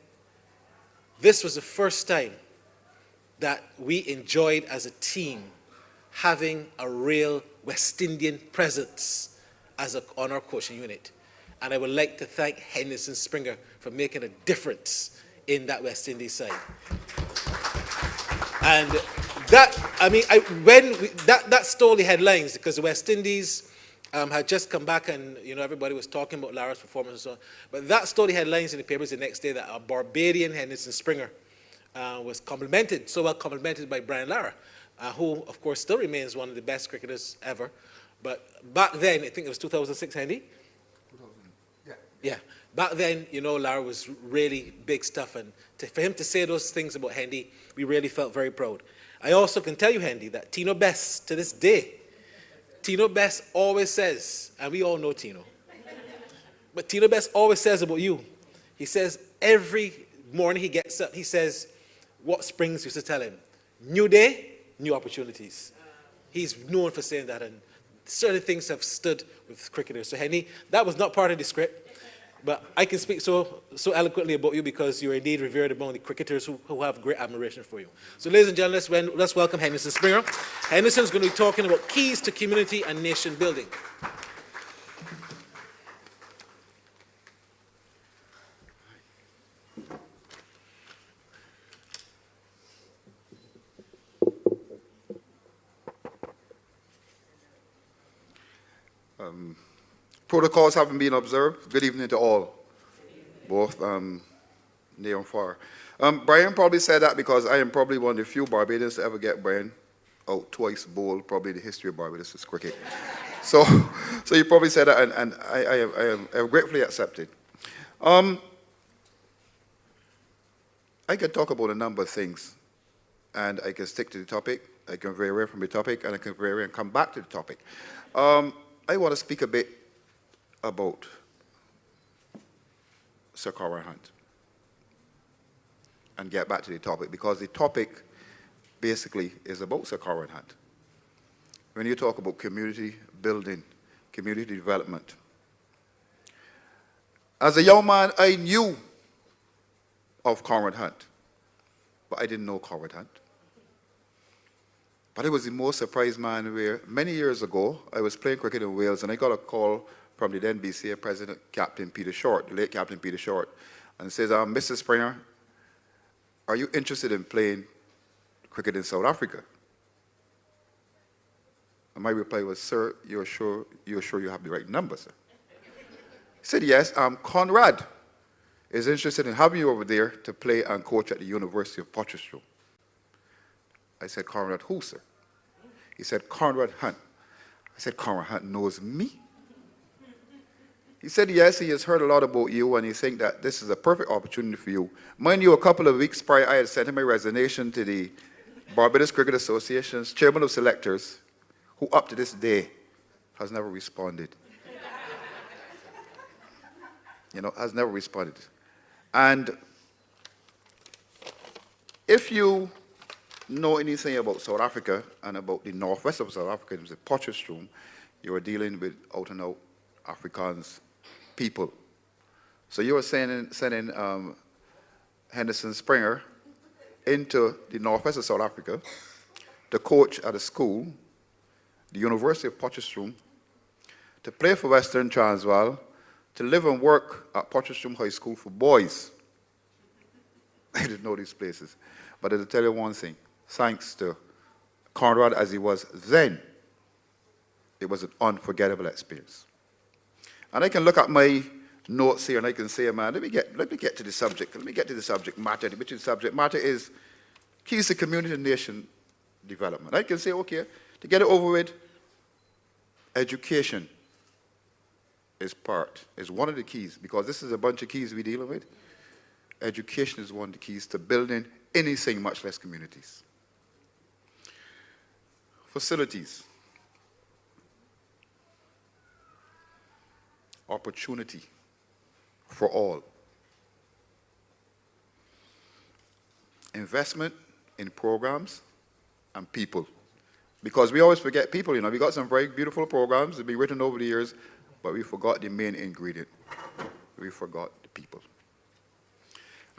this was the first time that we enjoyed as a team having a real West Indian presence on our coaching unit. And I would like to thank Henderson Springer for making a difference in that West Indies side. And that, I mean, that stole the headlines because the West Indies had just come back and, you know, everybody was talking about Lara's performance and so on. But that stole the headlines in the papers the next day that a Barbadian Henderson Springer was complimented, so well complimented by Brian Lara, who, of course, still remains one of the best cricketers ever. But back then, I think it was 2006, Hendy? 2000, yeah. Yeah. Back then, you know, Lara was really big stuff. And for him to say those things about Hendy, we really felt very proud. I also can tell you, Hendy, that Tino Best, to this day, Tino Best always says, and we all know Tino, but Tino Best always says about you, he says every morning he gets up, he says, what Springs used to tell him, new day, new opportunities. He's known for saying that, and certain things have stood with cricketers. So Hendy, that was not part of the script, but I can speak so eloquently about you because you're indeed revered among the cricketers who have great admiration for you. So ladies and gentlemen, let's welcome Henderson Springer. Henderson's going to be talking about keys to community and nation building. Protocols haven't been observed. Good evening to all, both near and far. Brian probably said that because I am probably one of the few Barbadians to ever get Brian out twice bowled, probably in the history of Barbados' cricket. So you probably said that, and I am gratefully accepted. I can talk about a number of things, and I can stick to the topic, I can vary away from the topic, and I can vary and come back to the topic. I want to speak a bit about Sir Conrad Hunte and get back to the topic, because the topic basically is about Sir Conrad Hunte. When you talk about community building, community development, as a young man, I knew of Conrad Hunte, but I didn't know Conrad Hunte. But I was the most surprised man where many years ago, I was playing cricket in Wales, and I got a call from the then BCA president, Captain Peter Short, the late Captain Peter Short, and says, Mr. Springer, are you interested in playing cricket in South Africa? And my reply was, sir, you're sure you have the right number, sir? He said, yes, Conrad is interested in having you over there to play and coach at the University of Potchefstroom. I said, Conrad who, sir? He said, Conrad Hunte. I said, Conrad Hunte knows me? He said, yes, he has heard a lot about you, and he thinks that this is a perfect opportunity for you. Mind you, a couple of weeks prior, I had sent him a resignation to the Barbados Cricket Association's chairman of selectors, who up to this day has never responded. Has never responded. And if you know anything about South Africa and about the northwest of South Africa, the Potchefstroom, you are dealing with out-and-out Afrikaans people. So you are sending Henderson Springer into the northwest of South Africa to coach at a school, the University of Potchefstroom, to play for Western Transvaal, to live and work at Potchefstroom High School for boys. I didn't know these places. But I'll tell you one thing. Thanks to Conrad as he was then, it was an unforgettable experience. And I can look at my notes here and I can say, man, let me get to the subject. Let me get to the subject matter. Which is subject matter is keys to community and nation development. I can say, okay, to get it over with, education is one of the keys, because this is a bunch of keys we're dealing with. Education is one of the keys to building anything, much less communities. Facilities. Opportunity for all. Investment in programs and people. Because we always forget people, we got some very beautiful programs that have been written over the years, but we forgot the main ingredient. We forgot the people.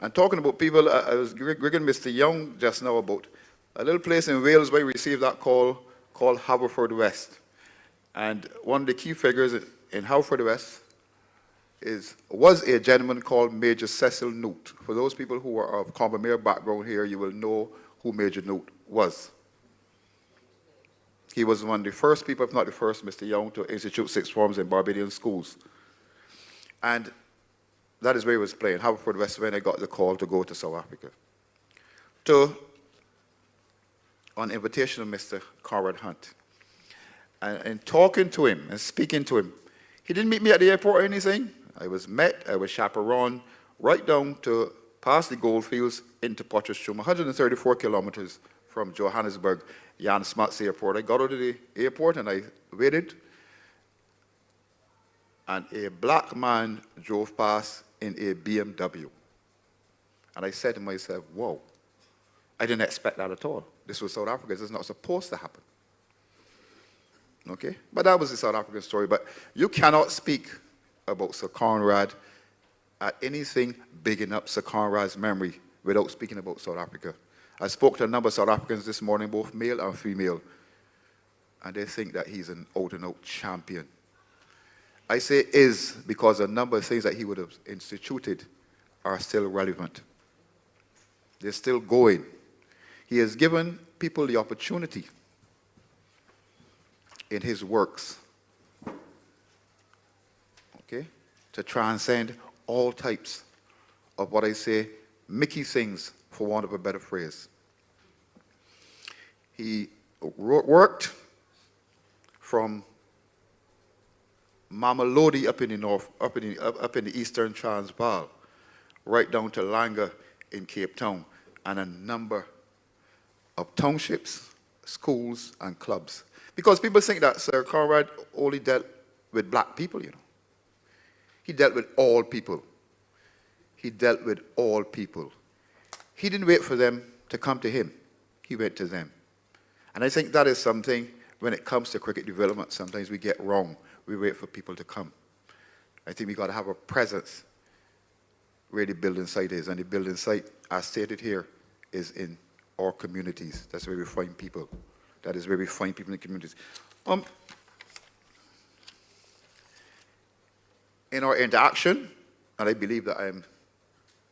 And talking about people, I was rigging Mr. Young just now about a little place in Wales where we received that call called Haverfordwest. And one of the key figures in Haverfordwest was a gentleman called Major Cecil Newt. For those people who are of Combermere background here, you will know who Major Newt was. He was one of the first people, if not the first, Mr. Young, to institute sixth forms in Barbadian schools. And that is where he was playing, Haverfordwest, when I got the call to go to South Africa. On invitation of Mr. Conrad Hunte. And talking to him and speaking to him, he didn't meet me at the airport or anything. I was chaperoned right down to past the goldfields into Potchefstroom, 134 kilometers from Johannesburg, Jan Smuts Airport. I got out of the airport and I waited, and a black man drove past in a BMW. And I said to myself, whoa, I didn't expect that at all. This was South Africa. This is not supposed to happen. Okay? But that was the South African story. But you cannot speak about Sir Conrad at anything bigging up Sir Conrad's memory without speaking about South Africa. I spoke to a number of South Africans this morning, both male and female, and they think that he's an out-and-out champion. I say is because a number of things that he would have instituted are still relevant. They're still going. He has given people the opportunity in his works, okay, to transcend all types of what I say, Mickey things, for want of a better phrase. He worked from Mamelodi up in the north, up in the eastern Transvaal, right down to Langa in Cape Town, and a number of townships, schools, and clubs. Because people think that Sir Conrad only dealt with black people, He dealt with all people. He dealt with all people. He didn't wait for them to come to him. He went to them. And I think that is something, when it comes to cricket development, sometimes we get wrong. We wait for people to come. I think we got to have a presence where the building site is. And the building site, as stated here, is in our communities. That's where we find people. That is where we find people in the communities. In our interaction, and I believe that I'm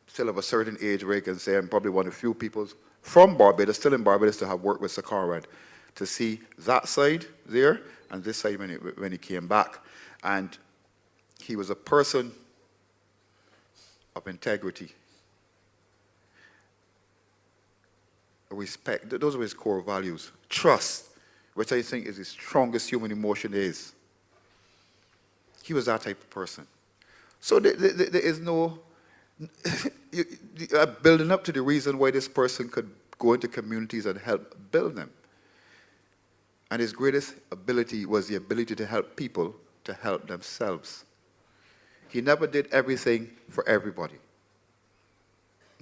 still of a certain age where I can say I'm probably one of the few people from Barbados, still in Barbados, to have worked with Sir Conrad, to see that side there and this side when he came back. And he was a person of integrity, respect. Those were his core values. Trust. which I think is the strongest human emotion there is. He was that type of person. So there is no building up to the reason why this person could go into communities and help build them. And his greatest ability was the ability to help people to help themselves. He never did everything for everybody.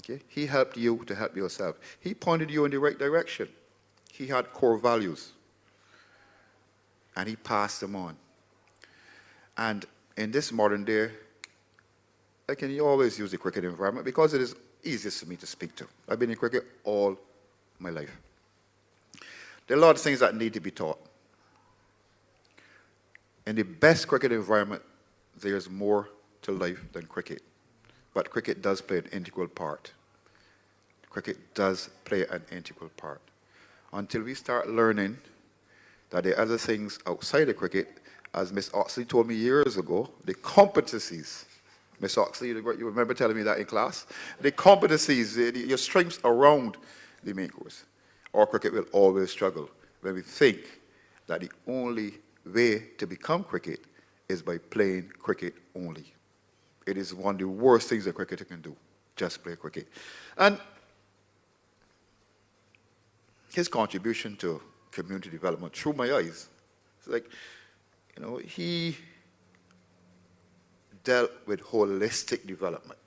Okay? He helped you to help yourself. He pointed you in the right direction. He had core values. And he passed them on. And in this modern day, I can always use the cricket environment because it is easiest for me to speak to. I've been in cricket all my life. There are a lot of things that need to be taught. In the best cricket environment, there's more to life than cricket. But cricket does play an integral part. Cricket does play an integral part. Until we start learning that there are other things outside of cricket, as Miss Oxley told me years ago, the competencies. Miss Oxley, you remember telling me that in class? The competencies, your strengths around the main course. Our cricket will always struggle when we think that the only way to become cricket is by playing cricket only. It is one of the worst things a cricketer can do, just play cricket. And his contribution to community development through my eyes, it's like, he dealt with holistic development,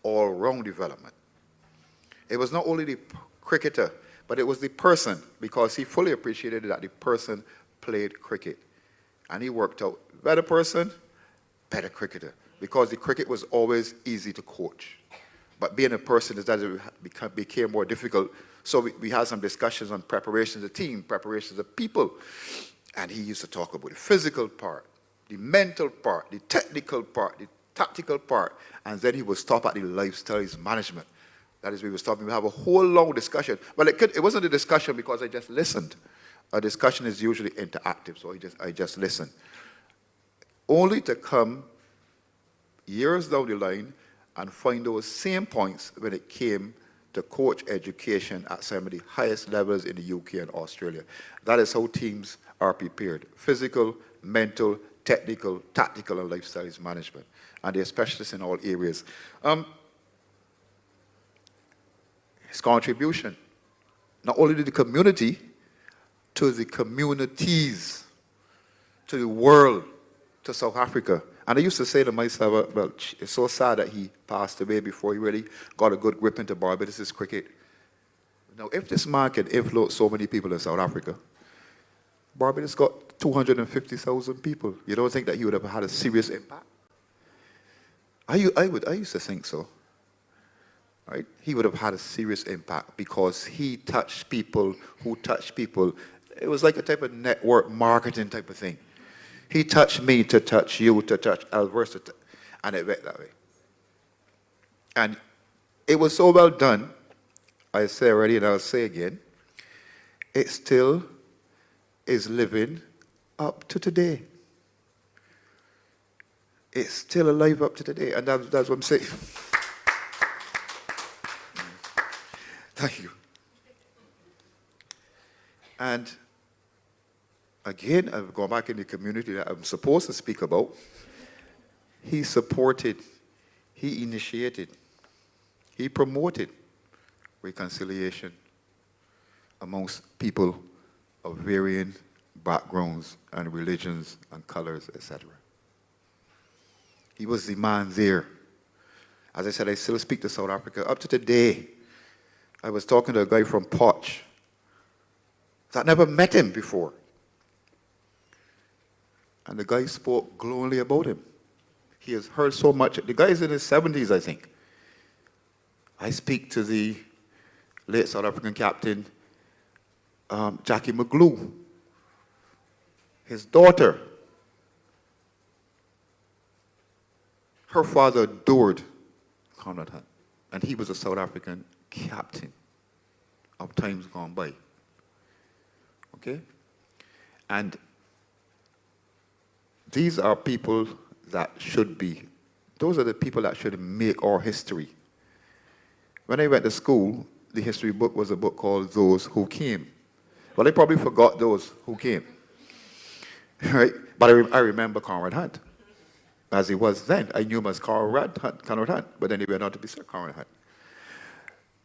all-round development. It was not only the cricketer, but it was the person, because he fully appreciated that the person played cricket. And he worked out, better person, better cricketer, because the cricket was always easy to coach. But being a person, it became more difficult. So we had some discussions on preparations of team, preparations of people. And he used to talk about the physical part, the mental part, the technical part, the tactical part. And then he would stop at the lifestyles management. That is, we were stopping. We have a whole long discussion. But it wasn't a discussion because I just listened. A discussion is usually interactive, so I just listened. Only to come years down the line and find those same points when it came to coach education at some of the highest levels in the UK and Australia. That is how teams are prepared. Physical, mental, technical, tactical, and lifestyles management. And they're specialists in all areas. His contribution, not only to the community, to the communities, to the world, to South Africa. And I used to say to myself, well, it's so sad that he passed away before he really got a good grip into Barbados' cricket. Now, if this man can influence so many people in South Africa, Barbados got 250,000 people. You don't think that he would have had a serious impact? I used to think so. Right? He would have had a serious impact because he touched people who touched people. It was like a type of network marketing type of thing. He touched me to touch you, to touch Elsworth, and it went that way. And it was so well done, I say already and I'll say again, it still is living up to today. It's still alive up to today, and that's what I'm saying. Thank you. And again, I've gone back in the community that I'm supposed to speak about. He supported, he initiated, he promoted reconciliation amongst people of varying backgrounds and religions and colors, etc. He was the man there. As I said, I still speak to South Africa. Up to today, I was talking to a guy from Potch that never met him before. And the guy spoke glowingly about him. He has heard so much. The guy's in his 70s, I think. I speak to the late South African captain, Jackie McGlue. His daughter, her father adored Conrad Hunte, and he was a South African captain of times gone by. Okay? And these are people that should be, those are the people that should make our history. When I went to school, the history book was a book called Those Who Came. Well, they probably forgot those who came. Right? But I remember Conrad Hunte, as he was then. I knew him as Conrad Hunte, but then he went on to be Sir Conrad Hunte.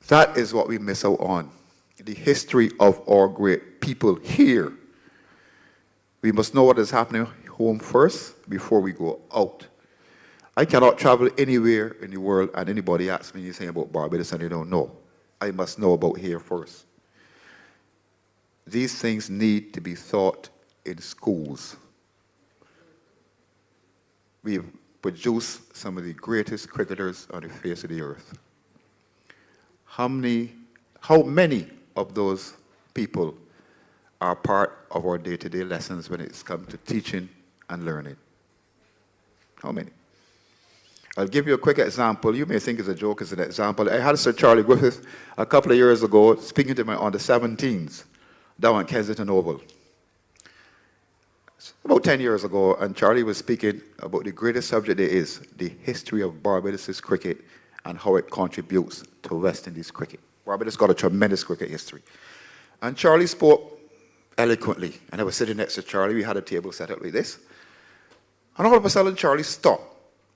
That is what we miss out on. The history of our great people here. We must know what is happening home first before we go out. I cannot travel anywhere in the world and anybody asks me anything about Barbados and they don't know. I must know about here first. These things need to be taught in schools. We have produced some of the greatest cricketers on the face of the earth. How many of those people are part of our day-to-day lessons when it's come to teaching and learning? How many? I'll give you a quick example. You may think it's a joke, it's an example. I had Sir Charlie Griffith a couple of years ago speaking to me on the 17th down at Kensington Oval. About 10 years ago, and Charlie was speaking about the greatest subject there is, the history of Barbados' cricket and how it contributes to West Indies cricket. Barbados got a tremendous cricket history. And Charlie spoke eloquently, and I was sitting next to Charlie. We had a table set up like this. And all of a sudden, Charlie stopped.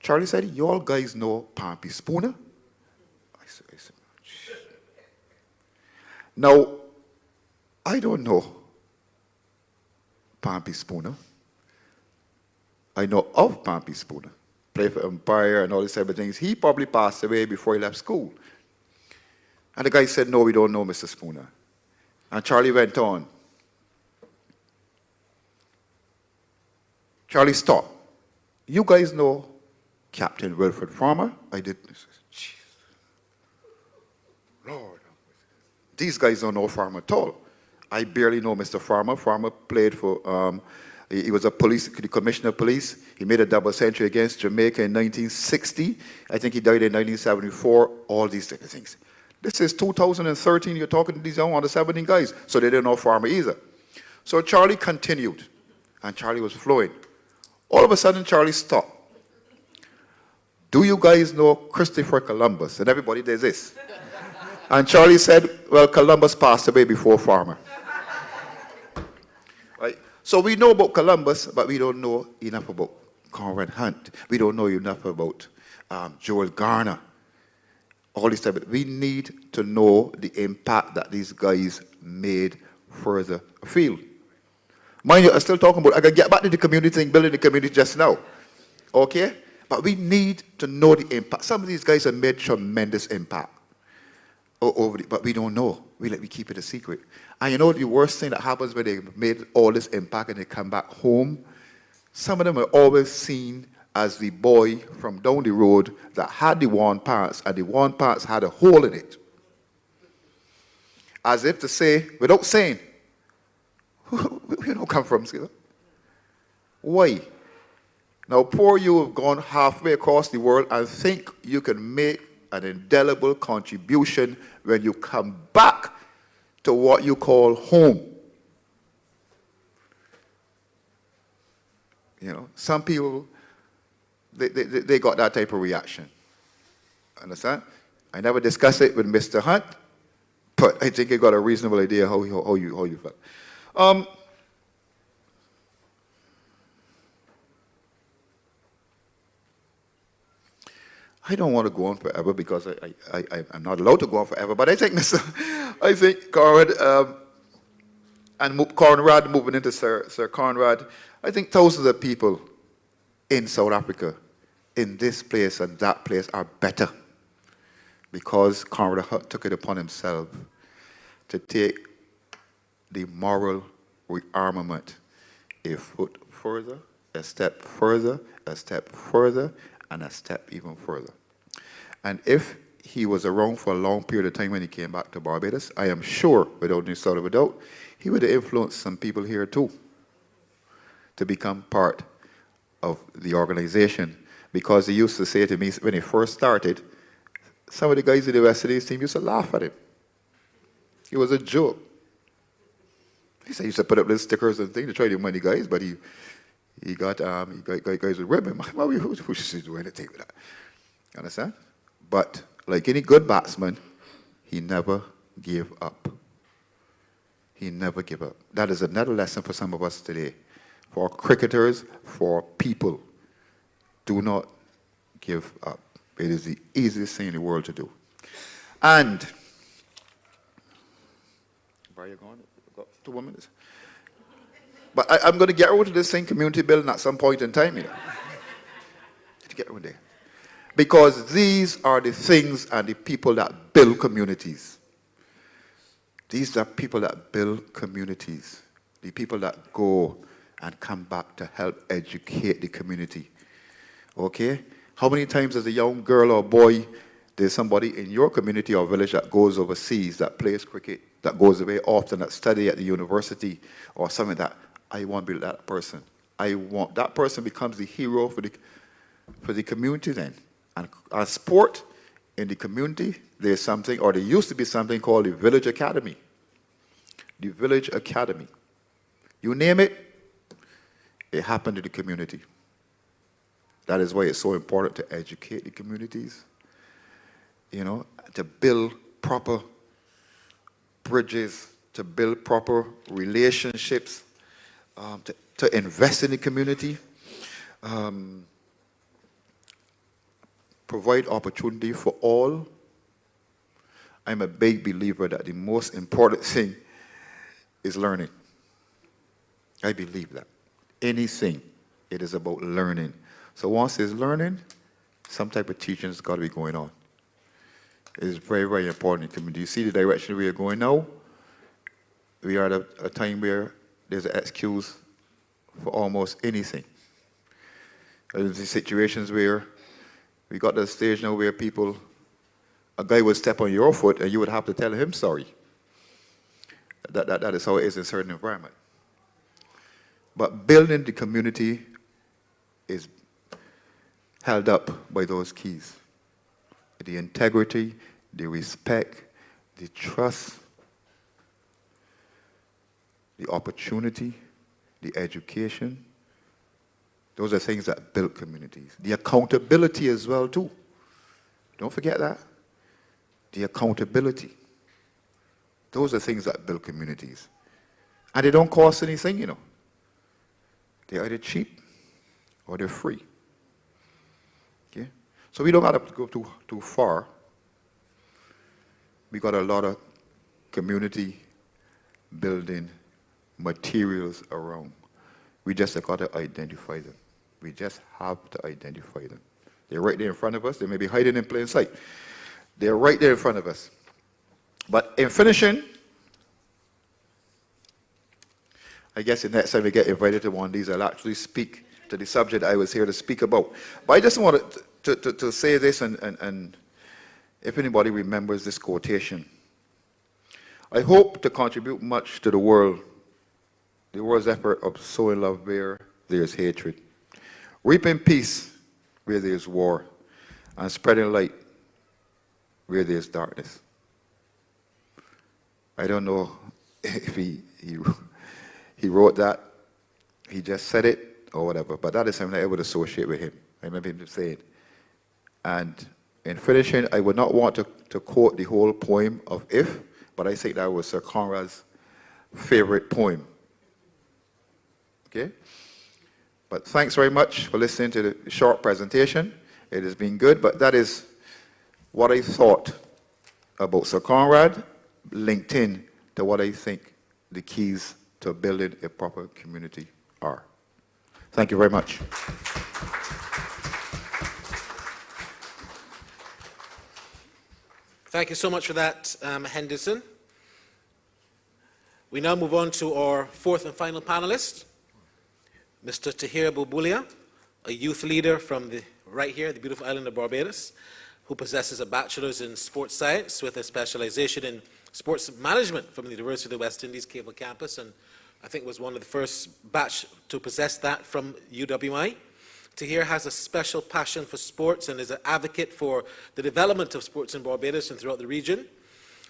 Charlie said, "You all guys know Pompey Spooner?" I said, "Shh." Now, I don't know Pompey Spooner. I know of Pompey Spooner. Played for Empire and all these type of things. He probably passed away before he left school. And the guy said, "No, we don't know Mr. Spooner." And Charlie went on. Charlie stopped. "You guys know Captain Wilfred Farmer?" I did. Jeez. Lord. These guys don't know Farmer at all. I barely know Mr. Farmer. Farmer played for, he was the commissioner of police. He made a double century against Jamaica in 1960. I think he died in 1974. All these different things. This is 2013. You're talking to these young under 17 guys. So they didn't know Farmer either. So Charlie continued. And Charlie was flowing. All of a sudden, Charlie stopped. "Do you guys know Christopher Columbus?" And everybody does this. And Charlie said, "Well, Columbus passed away before Farmer." Right? So we know about Columbus, but we don't know enough about Conrad Hunte. We don't know enough about Joel Garner. All these type of, we need to know the impact that these guys made further afield. Mind you, I'm still talking about, I can get back to the community thing, building the community just now. Okay? But we need to know the impact. Some of these guys have made tremendous impact but we don't know. We keep it a secret. And you know the worst thing that happens when they made all this impact and they come back home? Some of them are always seen as the boy from down the road that had the worn pants, and the worn pants had a hole in it. As if to say, without saying, "We don't come from here." Why? Now, poor you have gone halfway across the world and think you can make an indelible contribution when you come back to what you call home. You know, some people, they got that type of reaction. Understand? I never discussed it with Mr. Hunt, but I think I got a reasonable idea how you felt. I don't want to go on forever because I'm not allowed to go on forever, but I think Conrad, and Conrad moving into Sir Conrad, I think thousands of people in South Africa, in this place and that place, are better because Conrad took it upon himself to take the moral rearmament a foot further, a step further, a step further, and a step even further. And if he was around for a long period of time when he came back to Barbados, I am sure, without any sort of a doubt, he would have influenced some people here too to become part of the organization. Because he used to say to me when he first started, some of the guys in the West Indies team used to laugh at him. It was a joke. He said he used to put up little stickers and things to try to money guys, but he got guys with ribbon. Well, who should do anything with that? You understand? But like any good batsman, he never gave up. he never give up. That is another lesson for some of us today. For cricketers, for people, do not give up. It is the easiest thing in the world to do. And, where are you going? Got 2 more minutes. But I'm going to get over to this thing, community building, at some point in time, you know. To get over there. Because these are the things and the people that build communities. These are people that build communities. The people that go and come back to help educate the community. Okay? How many times as a young girl or boy, there's somebody in your community or village that goes overseas, that plays cricket, that goes away often, that study at the university, or something that, I want to be that person. I want, that person becomes the hero for the community then. And our sport in the community, there's something, or there used to be something called the Village Academy. The Village Academy. You name it, it happened in the community. That is why it's so important to educate the communities, you know, to build proper bridges, to build proper relationships, to invest in the community, provide opportunity for all. I'm a big believer that the most important thing is learning. I believe that. Anything, it is about learning. So once there's learning, some type of teaching has got to be going on. It is very, very important in the community. You see the direction we are going now? We are at a time where there's an excuse for almost anything. There's the situations where we got to the stage now where people, a guy would step on your foot and you would have to tell him sorry. That is how it is in a certain environment. But building the community is held up by those keys. The integrity, the respect, the trust, the opportunity, the education. Those are things that build communities. The accountability as well too. Don't forget that. The accountability. Those are things that build communities. And they don't cost anything, you know. They're either cheap or they're free. Okay? So we don't have to go too far. We got a lot of community building materials around. We just have got to identify them. We just have to identify them. They're right there in front of us. They may be hiding in plain sight. They're right there in front of us. But in finishing, I guess the next time we get invited to one of these, I'll actually speak to the subject I was here to speak about. But I just wanted to say this, and if anybody remembers this quotation, I hope to contribute much to the world's effort of sowing love where there's hatred, reaping peace where there's war, and spreading light where there's darkness. I don't know if he wrote that, he just said it, or whatever, but that is something I would associate with him. I remember him saying. And in finishing, I would not want to quote the whole poem of If, but I think that was Sir Conrad's favorite poem. Okay? But thanks very much for listening to the short presentation. It has been good, but that is what I thought about Sir Conrad, linked in to what I think the keys to building a proper community are. Thank you very much. Thank you so much for that, Henderson. We now move on to our fourth and final panelist, Mr. Taahir Bulbulia, a youth leader from right here, the beautiful island of Barbados, who possesses a bachelor's in sports science with a specialization in sports management from the University of the West Indies Cable Campus, and I think was one of the first batch to possess that from UWI. Taahir has a special passion for sports and is an advocate for the development of sports in Barbados and throughout the region.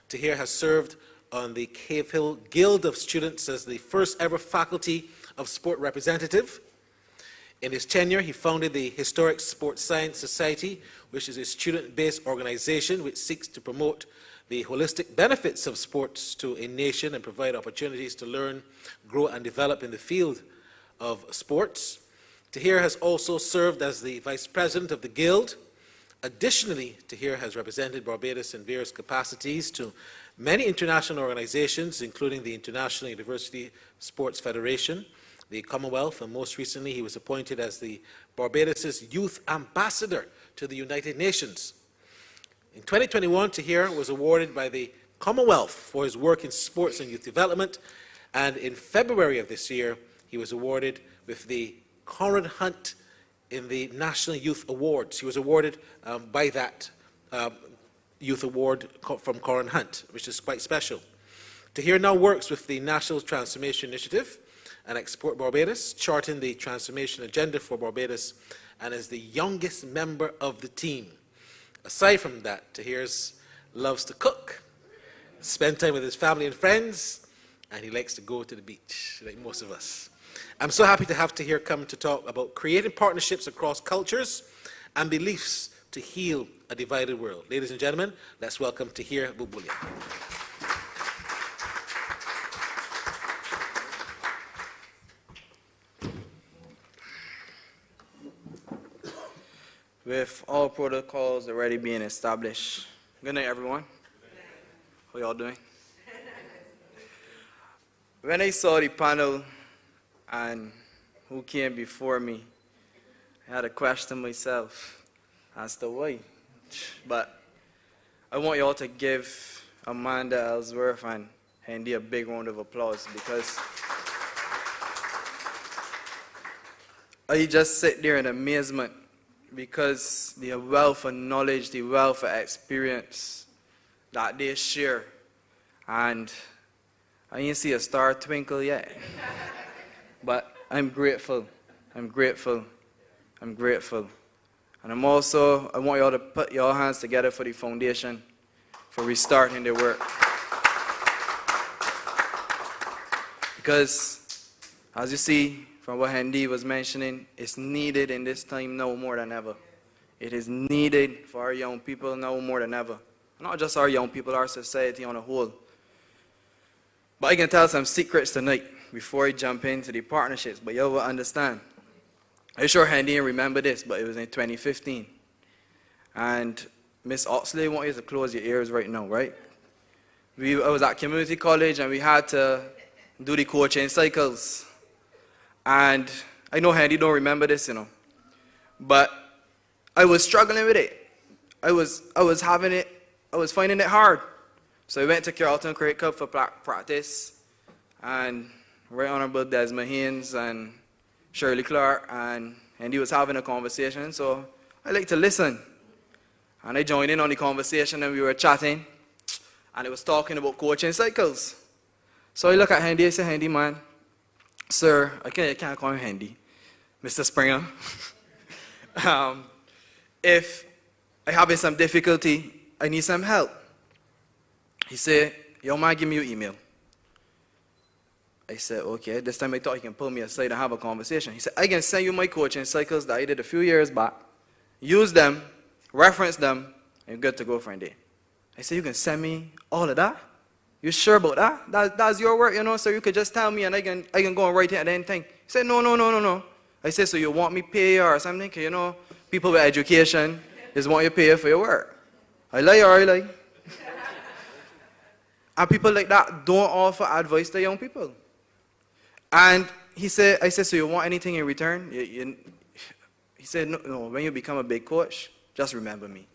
Taahir has served on the Cave Hill Guild of Students as the first ever faculty of sport representative. In his tenure, he founded the Historic Sports Science Society, which is a student-based organization which seeks to promote the holistic benefits of sports to a nation and provide opportunities to learn, grow, and develop in the field of sports. Taahir has also served as the Vice President of the Guild. Additionally, Taahir has represented Barbados in various capacities to many international organizations, including the International University Sports Federation, the Commonwealth, and most recently he was appointed as the Barbados' Youth Ambassador to the United Nations. In 2021, Taahir was awarded by the Commonwealth for his work in sports and youth development, and in February of this year, he was awarded with the Conrad Hunte in the National Youth Awards. He was awarded by that youth award from Conrad Hunte, which is quite special. Taahir now works with the National Transformation Initiative and Export Barbados, charting the transformation agenda for Barbados, and is the youngest member of the team. Aside from that, Taahir loves to cook, spend time with his family and friends, and he likes to go to the beach, like most of us. I'm so happy to have Taahir come to talk about creating partnerships across cultures and beliefs to heal a divided world. Ladies and gentlemen, let's welcome Taahir Bulbulia. With all protocols already being established, good night, everyone. How y'all doing? When I saw the panel and who came before me, I had to question myself as to why. But I want y'all to give Amanda, Elsworth, and Handy a big round of applause, because I just sit there in amazement, because the wealth of knowledge, the wealth of experience that they share, and I didn't see a star twinkle yet. But I'm grateful, I'm grateful, I'm grateful. And I want y'all to put your hands together for the foundation, for restarting their work. Because, as you see from what Handy was mentioning, it's needed in this time now more than ever. It is needed for our young people now more than ever. Not just our young people, our society on a whole. But I can tell some secrets tonight before I jump into the partnerships, but y'all will understand. I'm sure Handy didn't remember this, but it was in 2015. And Miss Oxley, I want you to close your ears right now, right? I was at community college and we had to do the coaching cycles. And I know Handy don't remember this, you know. But I was struggling with it. I was finding it hard. So I went to Carlton Cricket Club for practice. And Right Honorable Desmond Haynes and Shirley Clark, and he was having a conversation, so I like to listen. And I joined in on the conversation and we were chatting, and it was talking about coaching cycles. So I look at Handy, I say, Handy, man, sir, I can't call him Handy, Mr. Springer. If I having some difficulty, I need some help. He said, yo, man, give me your email. I said, okay. This time I thought he can pull me aside and have a conversation. He said, I can send you my coaching cycles that I did a few years back. Use them, reference them, and you're good to go for a day. I said, you can send me all of that? You sure about that? That's your work, you know, so you could just tell me and I can go and write it at anything. He said, no. I said, so you want me pay you or something? Because, you know, people with education just want you to pay you for your work. I lie or I lie. And people like that don't offer advice to young people. And I said, so you want anything in return? He said, no, when you become a big coach, just remember me.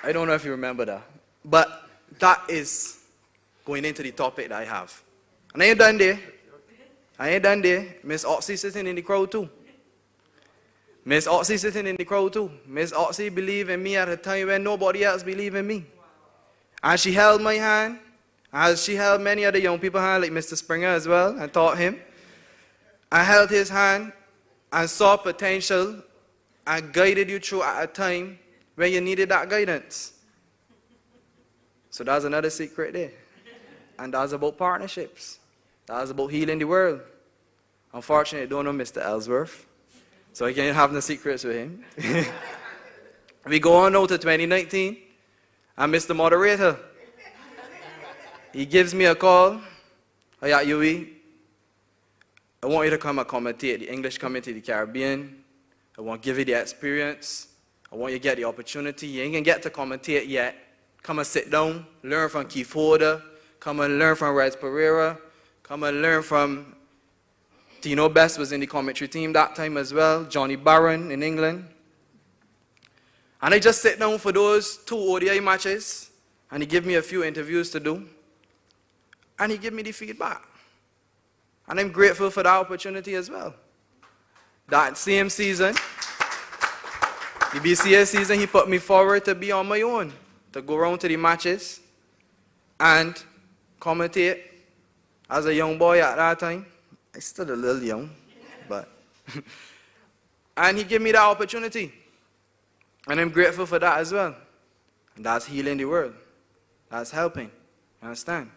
I don't know if you remember that. But that is going into the topic that I have. And I ain't done there. Miss Oxy sitting in the crowd too. Miss Oxy believed in me at a time when nobody else believed in me. And she held my hand, as she held many other young people's hand, like Mr. Springer as well, and taught him. I held his hand and saw potential and guided you through at a time when you needed that guidance. So that's another secret there. And that's about partnerships. That was about healing the world. Unfortunately, I don't know Mr. Elsworth, so I can't have no secrets with him. We go on now to 2019, and Mr. Moderator, he gives me a call. Hey, at UWI, I want you to come and commentate the English Community of the Caribbean. I want to give you the experience. I want you to get the opportunity. You ain't going to get to commentate yet. Come and sit down, learn from Keith Holder, come and learn from Rez Pereira, come and learn from Tino Best was in the commentary team that time as well, Johnny Barron in England. And I just sit down for those 2 ODI matches, and he gave me a few interviews to do, and he gave me the feedback. And I'm grateful for that opportunity as well. That same season, the BCA season, he put me forward to be on my own, to go around to the matches and commentate as a young boy at that time. I still a little young, but. And he gave me that opportunity. And I'm grateful for that as well. And that's healing the world. That's helping. You understand?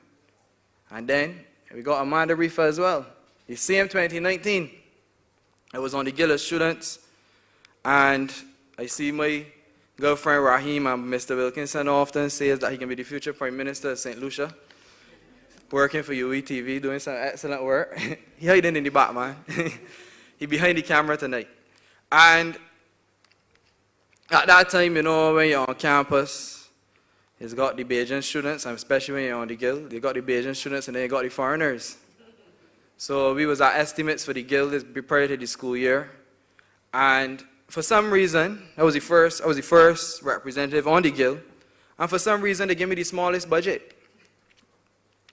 And then we got Amanda Reifer as well. The same 2019. I was on the Guild of Students, and I see my girlfriend Rahim and Mr. Wilkinson often says that he can be the future Prime Minister of St. Lucia, working for UWI TV, doing some excellent work. He hiding in the back, man. He behind the camera tonight. And at that time, you know, when you're on campus, he's got the Bajan students, and especially when you're on the Guild, you got the Bajan students and then you got the foreigners. So we was at estimates for the Guild prior to the school year. And for some reason, I was the first representative on the Guild, and for some reason they gave me the smallest budget.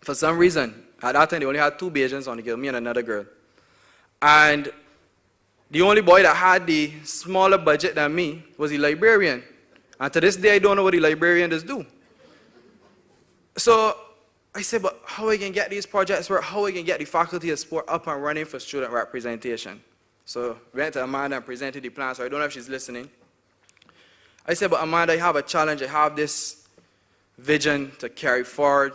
For some reason, at that time they only had 2 Bajans on the Guild, me and another girl. And the only boy that had the smaller budget than me was the librarian. And to this day, I don't know what the librarian does do. So I said, but how I can get these projects work? How I can get the Faculty of Sport up and running for student representation? So I went to Amanda and presented the plan, so I don't know if she's listening. I said, but Amanda, I have a challenge. I have this vision to carry forward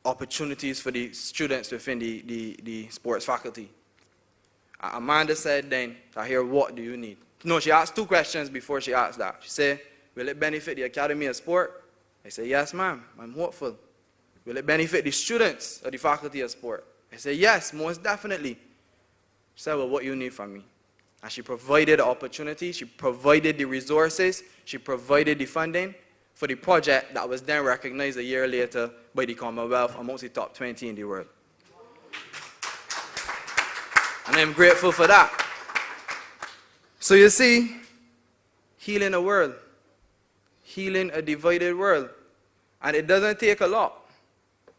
opportunities for the students within the sports faculty. Amanda said then, Taahir, what do you need? No, she asked 2 questions before she asked that. She said, will it benefit the Academy of Sport? I said, yes, ma'am, I'm hopeful. Will it benefit the students of the Faculty of Sport? I said, yes, most definitely. She said, well, what you need from me? And she provided the opportunity, she provided the resources, she provided the funding for the project that was then recognized a year later by the Commonwealth amongst the top 20 in the world. And I'm grateful for that. So you see, healing a world, healing a divided world. And it doesn't take a lot.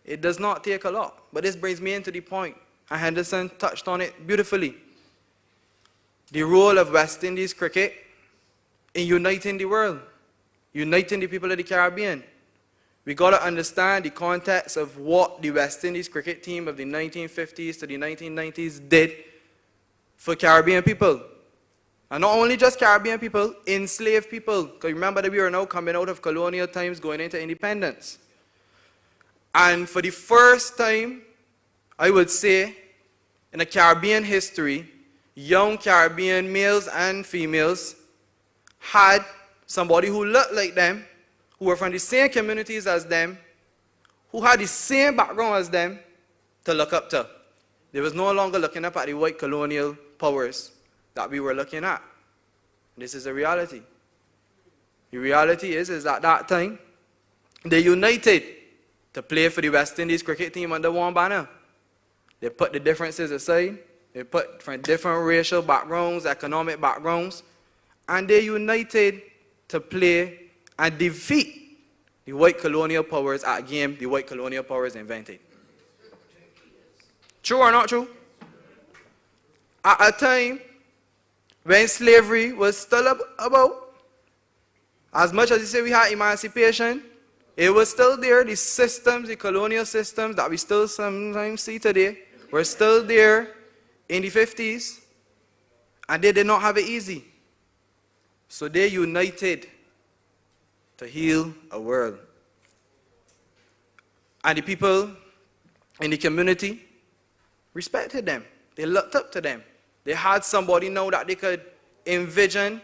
It does not take a lot. But this brings me into the point, and Henderson touched on it beautifully. The role of West Indies cricket in uniting the world, uniting the people of the Caribbean. We got to understand the context of what the West Indies cricket team of the 1950s to the 1990s did for Caribbean people. And not only just Caribbean people, enslaved people. Because remember that we are now coming out of colonial times, going into independence. And for the first time, I would say, in the Caribbean history, young Caribbean males and females had somebody who looked like them, who were from the same communities as them, who had the same background as them, to look up to. They was no longer looking up at the white colonial powers that we were looking at. This is a reality. The reality is at that time, they united to play for the West Indies cricket team under one banner. They put the differences aside. They put from different racial backgrounds, economic backgrounds, and they united to play and defeat the white colonial powers at a game the white colonial powers invented. True or not true? At a time when slavery was still about, as much as you say we had emancipation, it was still there. The systems, the colonial systems that we still sometimes see today, were still there in the 50s, and they did not have it easy. So they united to heal a world. And the people in the community respected them. They looked up to them. They had somebody now that they could envision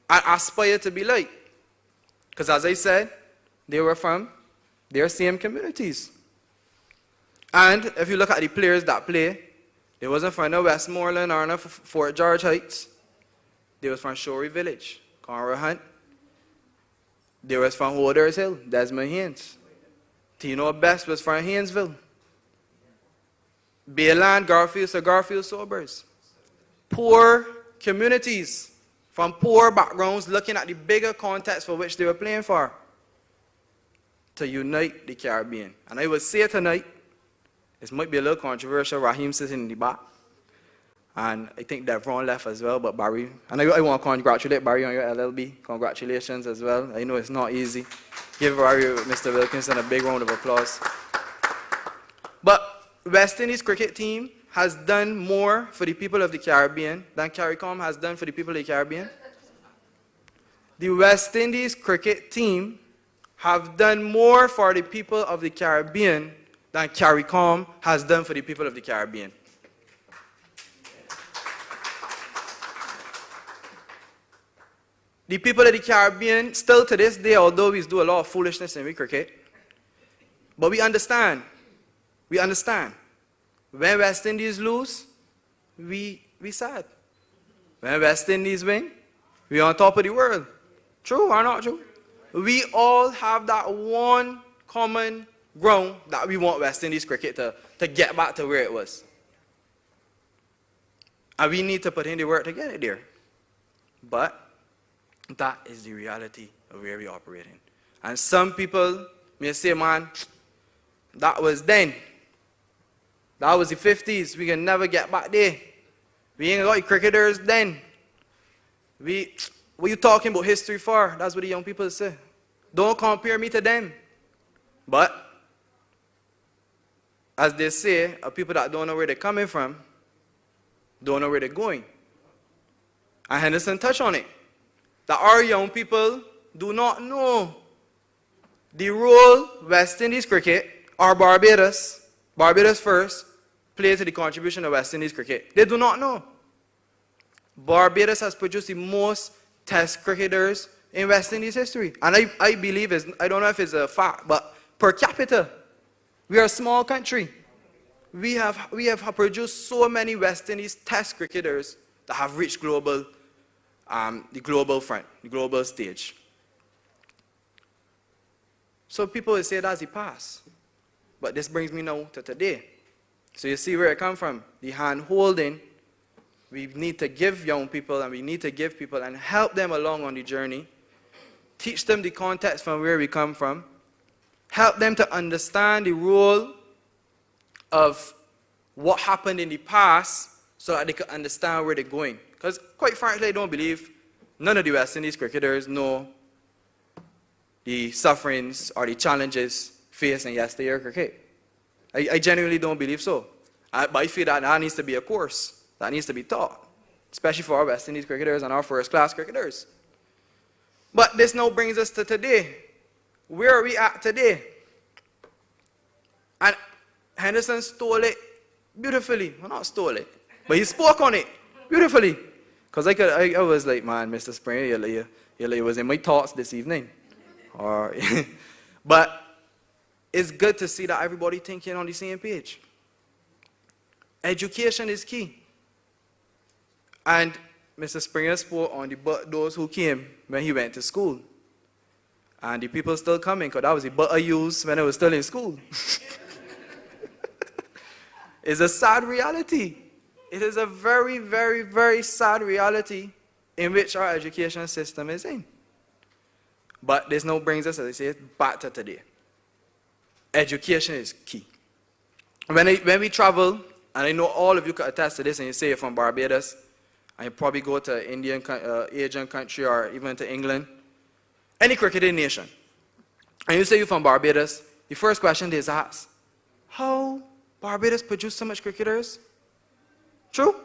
and aspire to be like. Because as I said, they were from their same communities. And if you look at the players that play, they wasn't from no Westmoreland or no Fort George Heights. They was from Shorey Village, Conrad Hunte. They was from Holders Hill, Desmond Haynes. Tino Best was from Haynesville. Bayland, Garfield, so Garfield Sobers. Poor communities from poor backgrounds looking at the bigger context for which they were playing for to unite the Caribbean. And I would say tonight, this might be a little controversial, Raheem sitting in the back. And I think Devron left as well, but Barry, and I want to congratulate Barry on your LLB. Congratulations as well. I know it's not easy. Give Barry, Mr. Wilkinson, a big round of applause. But West Indies cricket team has done more for the people of the Caribbean than CARICOM has done for the people of the Caribbean. The West Indies cricket team have done more for the people of the Caribbean than CARICOM has done for the people of the Caribbean. The people of the Caribbean, still to this day, although we do a lot of foolishness in cricket, but we understand. We understand. When West Indies lose, we sad. When West Indies win, we on top of the world. True or not true? We all have that one common ground that we want West Indies cricket to get back to where it was. And we need to put in the work to get it there. But that is the reality of where we operate in. And some people may say, man, that was then. That was the 50s. We can never get back there. We ain't got cricketers then. What you talking about history for? That's what the young people say. Don't compare me to them. But, as they say, people that don't know where they're coming from, don't know where they're going. And Henderson touched on it. That our young people do not know the role West Indies cricket, or Barbados first, plays to the contribution of West Indies cricket. They do not know. Barbados has produced the most test cricketers in West Indies history. And I believe, I don't know if it's a fact, but per capita, we are a small country. We have produced so many West Indies test cricketers that have reached the global front, the global stage. So people will say that's the past. But this brings me now to today. So you see where it comes from. The hand-holding, we need to give young people, and we need to give people and help them along on the journey. Teach them the context from where we come from. Help them to understand the role of what happened in the past so that they can understand where they're going. Because quite frankly, I don't believe none of the West Indies cricketers know the sufferings or the challenges faced in yesteryear cricket. I genuinely don't believe so. But I feel that needs to be a course that needs to be taught, especially for our West Indies cricketers and our first-class cricketers. But this now brings us to today. Where are we at today? And Henderson stole it beautifully. Well, not stole it, but he spoke on it beautifully. Because I was like, man, Mr. Springer, you was in my thoughts this evening. But it's good to see that everybody thinking on the same page. Education is key. And Mr. Springer spoke on those who came when he went to school. And the people still coming, because that was the butt I used when I was still in school. It's a sad reality. It is a very, very, very sad reality in which our education system is in. But this now brings us, as I say, back to today. Education is key. When we travel, and I know all of you can attest to this, and you say you're from Barbados, and you probably go to Indian, Asian country, or even to England, any cricketing nation, and you say you're from Barbados, the first question is asked, how Barbados produced so much cricketers? True?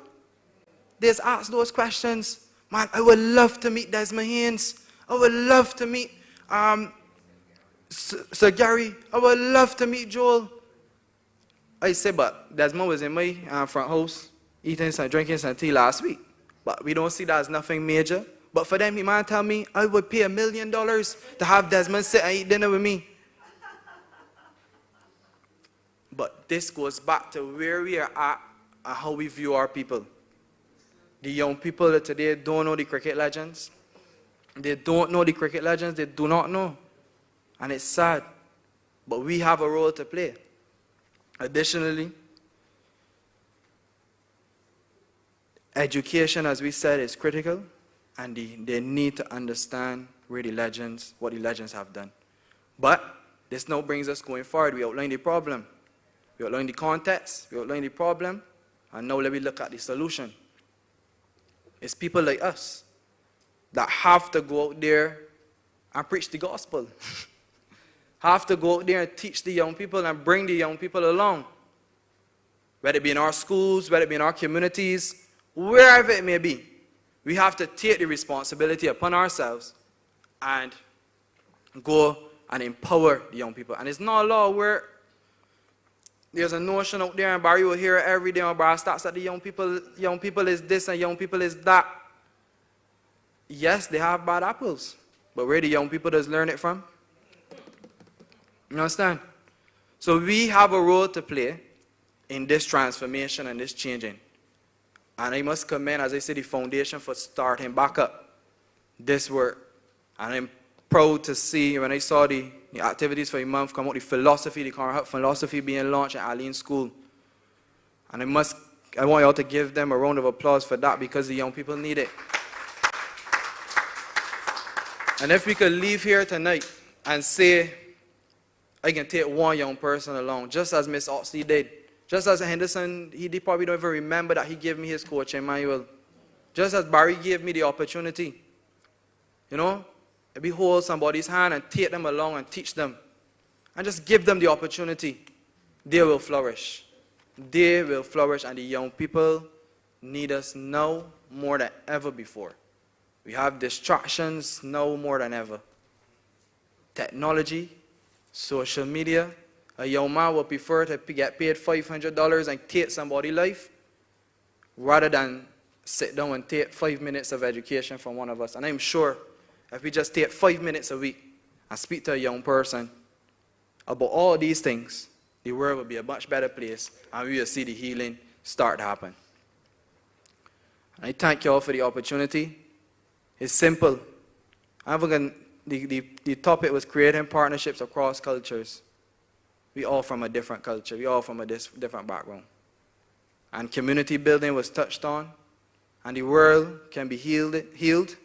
They ask those questions. Man, I would love to meet Desmond Haynes. I would love to meet Sir Gary. I would love to meet Joel. I say, but Desmond was in my front house eating some, drinking some tea last week. But we don't see that as nothing major. But for them, he might tell me, I would pay $1 million to have Desmond sit and eat dinner with me. But this goes back to where we are at and how we view our people. The young people that today don't know the cricket legends. They don't know the cricket legends. They do not know. And it's sad. But we have a role to play. Additionally, education, as we said, is critical. And they need to understand where the legends, what the legends have done. But this now brings us going forward. We outline the problem. We outline the context. We outline the problem. And now let me look at the solution. It's people like us that have to go out there and preach the gospel. Have to go out there and teach the young people and bring the young people along. Whether it be in our schools, whether it be in our communities, wherever it may be. We have to take the responsibility upon ourselves and go and empower the young people. And it's not a law where there's a notion out there, and Barry will hear it every day, and Barry starts that the young people is this and young people is that. Yes, they have bad apples, but where the young people does learn it from? You understand? So we have a role to play in this transformation and this changing. And I must commend, as I say, the foundation for starting back up this work. And I'm proud to see, when I saw the activities for a month come out, the philosophy, the Conrad Hunte philosophy being launched at Allen School. And I want you all to give them a round of applause for that, because the young people need it. And if we could leave here tonight and say, I can take one young person along, just as Miss Oxley did. Just as Henderson, he probably don't even remember that he gave me his coaching manual. Just as Barry gave me the opportunity. You know, we hold somebody's hand and take them along and teach them. And just give them the opportunity. They will flourish. They will flourish, and the young people need us now more than ever before. We have distractions now more than ever. Technology, social media. A young man would prefer to get paid $500 and take somebody's life rather than sit down and take 5 minutes of education from one of us. And I'm sure if we just take 5 minutes a week and speak to a young person about all these things, the world will be a much better place, and we will see the healing start to happen. And I thank you all for the opportunity. It's simple. The topic was creating partnerships across cultures. We all from a different culture. We all from a different background. And community building was touched on. And the world can be healed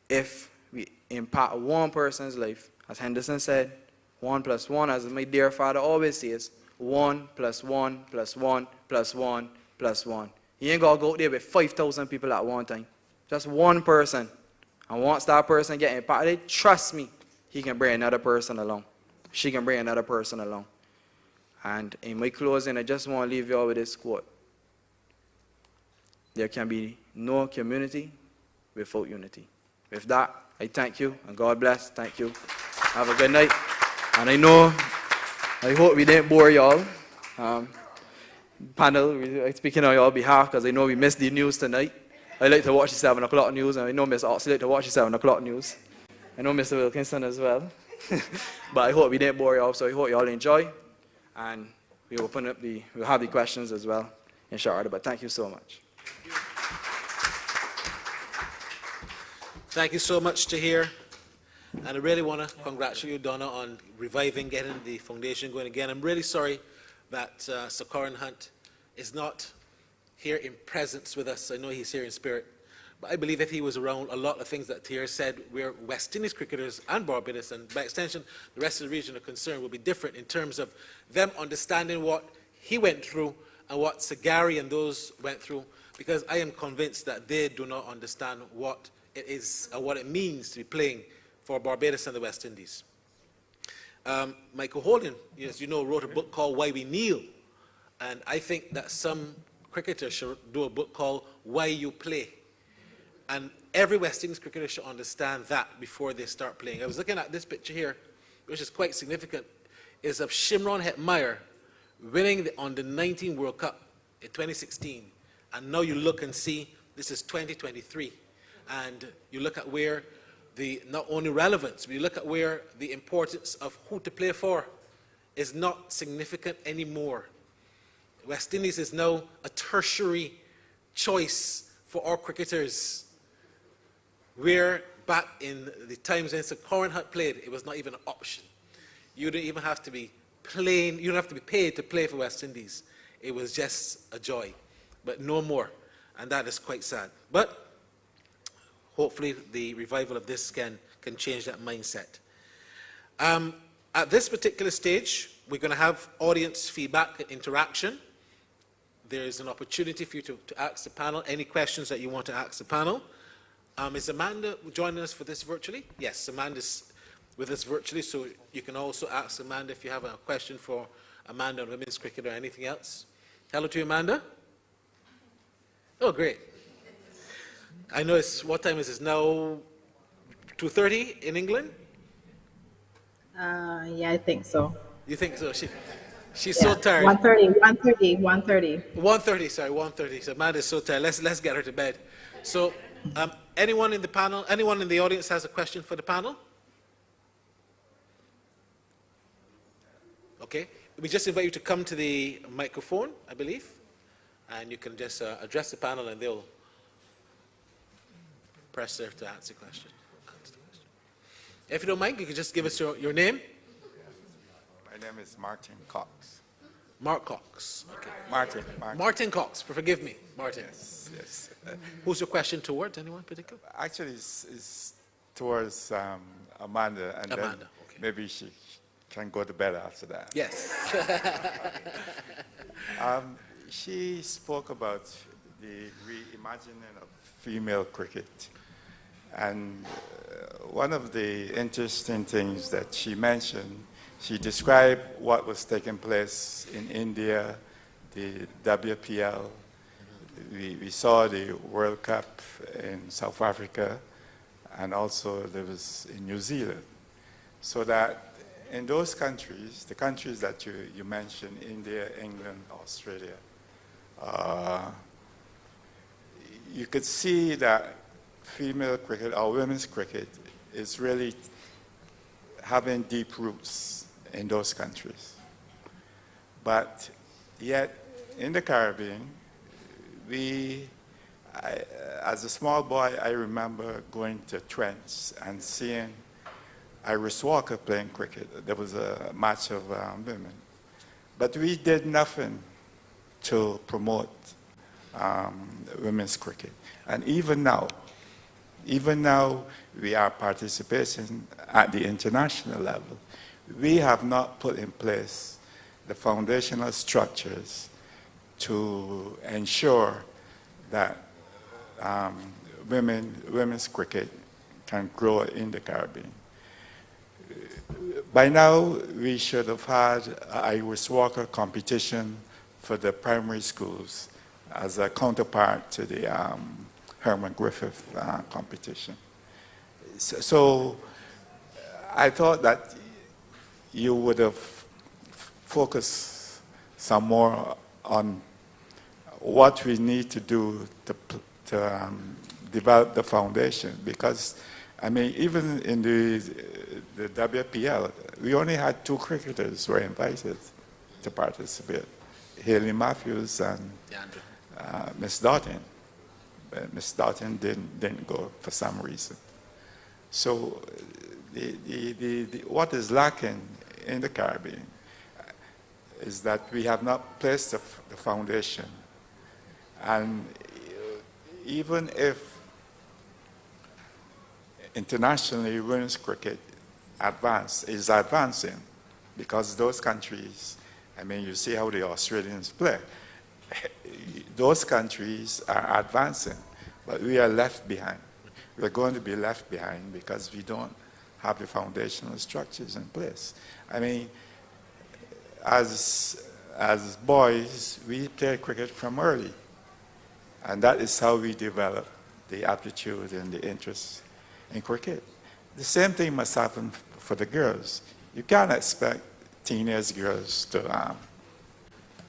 if we impact one person's life. As Henderson said, 1 + 1, as my dear father always says, 1 + 1 + 1 + 1 + 1. You ain't got to go out there with 5,000 people at one time. Just one person. And once that person gets impacted, trust me, he can bring another person along. She can bring another person along. And in my closing, I just want to leave you all with this quote. There can be no community without unity. With that, I thank you, and God bless. Thank you. Have a good night. And I hope we didn't bore y'all. Panel, we're speaking on your behalf, because I know we missed the news tonight. I like to watch the 7 o'clock news, and I know Miss Oxley like to watch the 7 o'clock news. I know Mr. Wilkinson as well. But I hope we didn't bore you all, so I hope you all enjoy. And we'll have the questions as well in short order, but thank you so much. Thank you so much, Taahir. And I really want to congratulate you, Donna, on reviving, getting the foundation going again. I'm really sorry that Sir Conrad Hunte is not here in presence with us. I know he's here in spirit. But I believe if he was around, a lot of things that Taahir said, where West Indies cricketers and Barbados, and by extension, the rest of the region are concerned, will be different in terms of them understanding what he went through and what Sagari and those went through, because I am convinced that they do not understand what it is or what it means to be playing for Barbados and the West Indies. Michael Holden, as you know, wrote a book called Why We Kneel, and I think that some cricketers should do a book called Why You Play. And every West Indies cricketer should understand that before they start playing. I was looking at this picture here, which is quite significant, is of Shimron Hetmeyer winning the Under-19 World Cup in 2016, and now you look and see this is 2023, and you look at where the not only relevance, but you look at where the importance of who to play for is not significant anymore. West Indies is now a tertiary choice for our cricketers, where back in the times when Sir Conrad Hunte played, it was not even an option. You didn't even have to be playing, you don't have to be paid to play for West Indies. It was just a joy, but no more, and that is quite sad. But hopefully the revival of this can change that mindset. At this particular stage, we're going to have audience feedback and interaction. There is an opportunity for you to ask the panel any questions that you want to ask the panel. Is Amanda joining us for this virtually? Yes, Amanda's with us virtually, so you can also ask Amanda if you have a question for Amanda on women's cricket or anything else. Hello to you, Amanda. Oh, great. I know it's, what time is it now? 2:30 in England? Yeah, I think so. You think so? She's so tired. 1:30. 1:30, sorry, 1:30. So Amanda's so tired. Let's get her to bed. So, anyone in the panel, anyone in the audience has a question for the panel? Okay. We just invite you to come to the microphone, I believe, and you can just address the panel, and they'll press there to answer the question. If you don't mind, you can just give us your name. My name is Martin Cox. Mark Cox. Okay. Martin. Martin Cox. Forgive me, Martin. Yes. Who's your question towards? Anyone in particular? Actually, it's towards Amanda, and Amanda, then okay. maybe she can go to bed after that. Yes. She spoke about the reimagining of female cricket. And one of the interesting things that she mentioned, she described what was taking place in India, the WPL. We saw the World Cup in South Africa, and also there was in New Zealand. So that in those countries, the countries that you mentioned, India, England, Australia, you could see that female cricket or women's cricket is really having deep roots in those countries. But yet, in the Caribbean, as a small boy, I remember going to Trent's and seeing Iris Walker playing cricket. There was a match of women. But we did nothing to promote women's cricket. And even now, we are participating at the international level. We have not put in place the foundational structures to ensure that women's cricket can grow in the Caribbean. By now, we should have had an Iris Walker competition for the primary schools as a counterpart to the Herman Griffith competition. So I thought that you would have focused some more on what we need to do to develop the foundation, because I mean, even in the WPL, we only had 2 cricketers who were invited to participate, Haley Matthews and Miss Doughton. But Miss Doughton didn't go for some reason. So what is lacking in the Caribbean is that we have not placed the foundation. And even if internationally women's cricket is advancing, because those countries, I mean, you see how the Australians play. Those countries are advancing, but we are left behind. We're going to be left behind because we don't have the foundational structures in place. I mean, as boys, we play cricket from early, and that is how we develop the aptitude and the interest in cricket. The same thing must happen for the girls. You can't expect teenage girls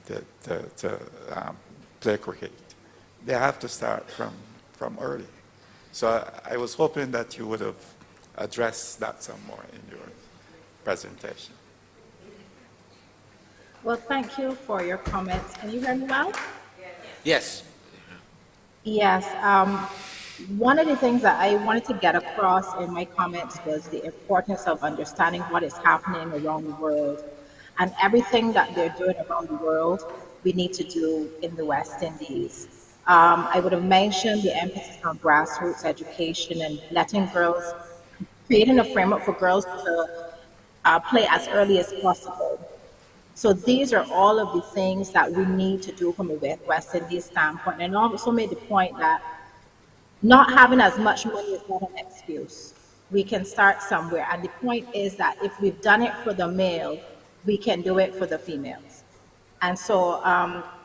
to play cricket. They have to start from early. So I was hoping that you would have addressed that some more in your presentation. Well, thank you for your comments. Can you hear me well? Yes. Yes. One of the things that I wanted to get across in my comments was the importance of understanding what is happening around the world. And everything that they're doing around the world, we need to do in the West Indies. I would have mentioned the emphasis on grassroots education and letting girls, creating a framework for girls to play as early as possible. So these are all of the things that we need to do from a West Indies standpoint. And I also made the point that not having as much money is not an excuse. We can start somewhere. And the point is that if we've done it for the male, we can do it for the females. And so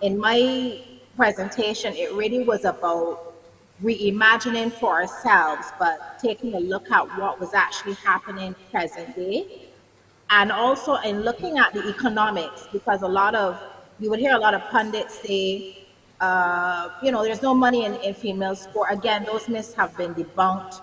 in my presentation, it really was about reimagining for ourselves, but taking a look at what was actually happening present day. And also in looking at the economics, because you would hear a lot of pundits say, there's no money in female sport. Again, those myths have been debunked.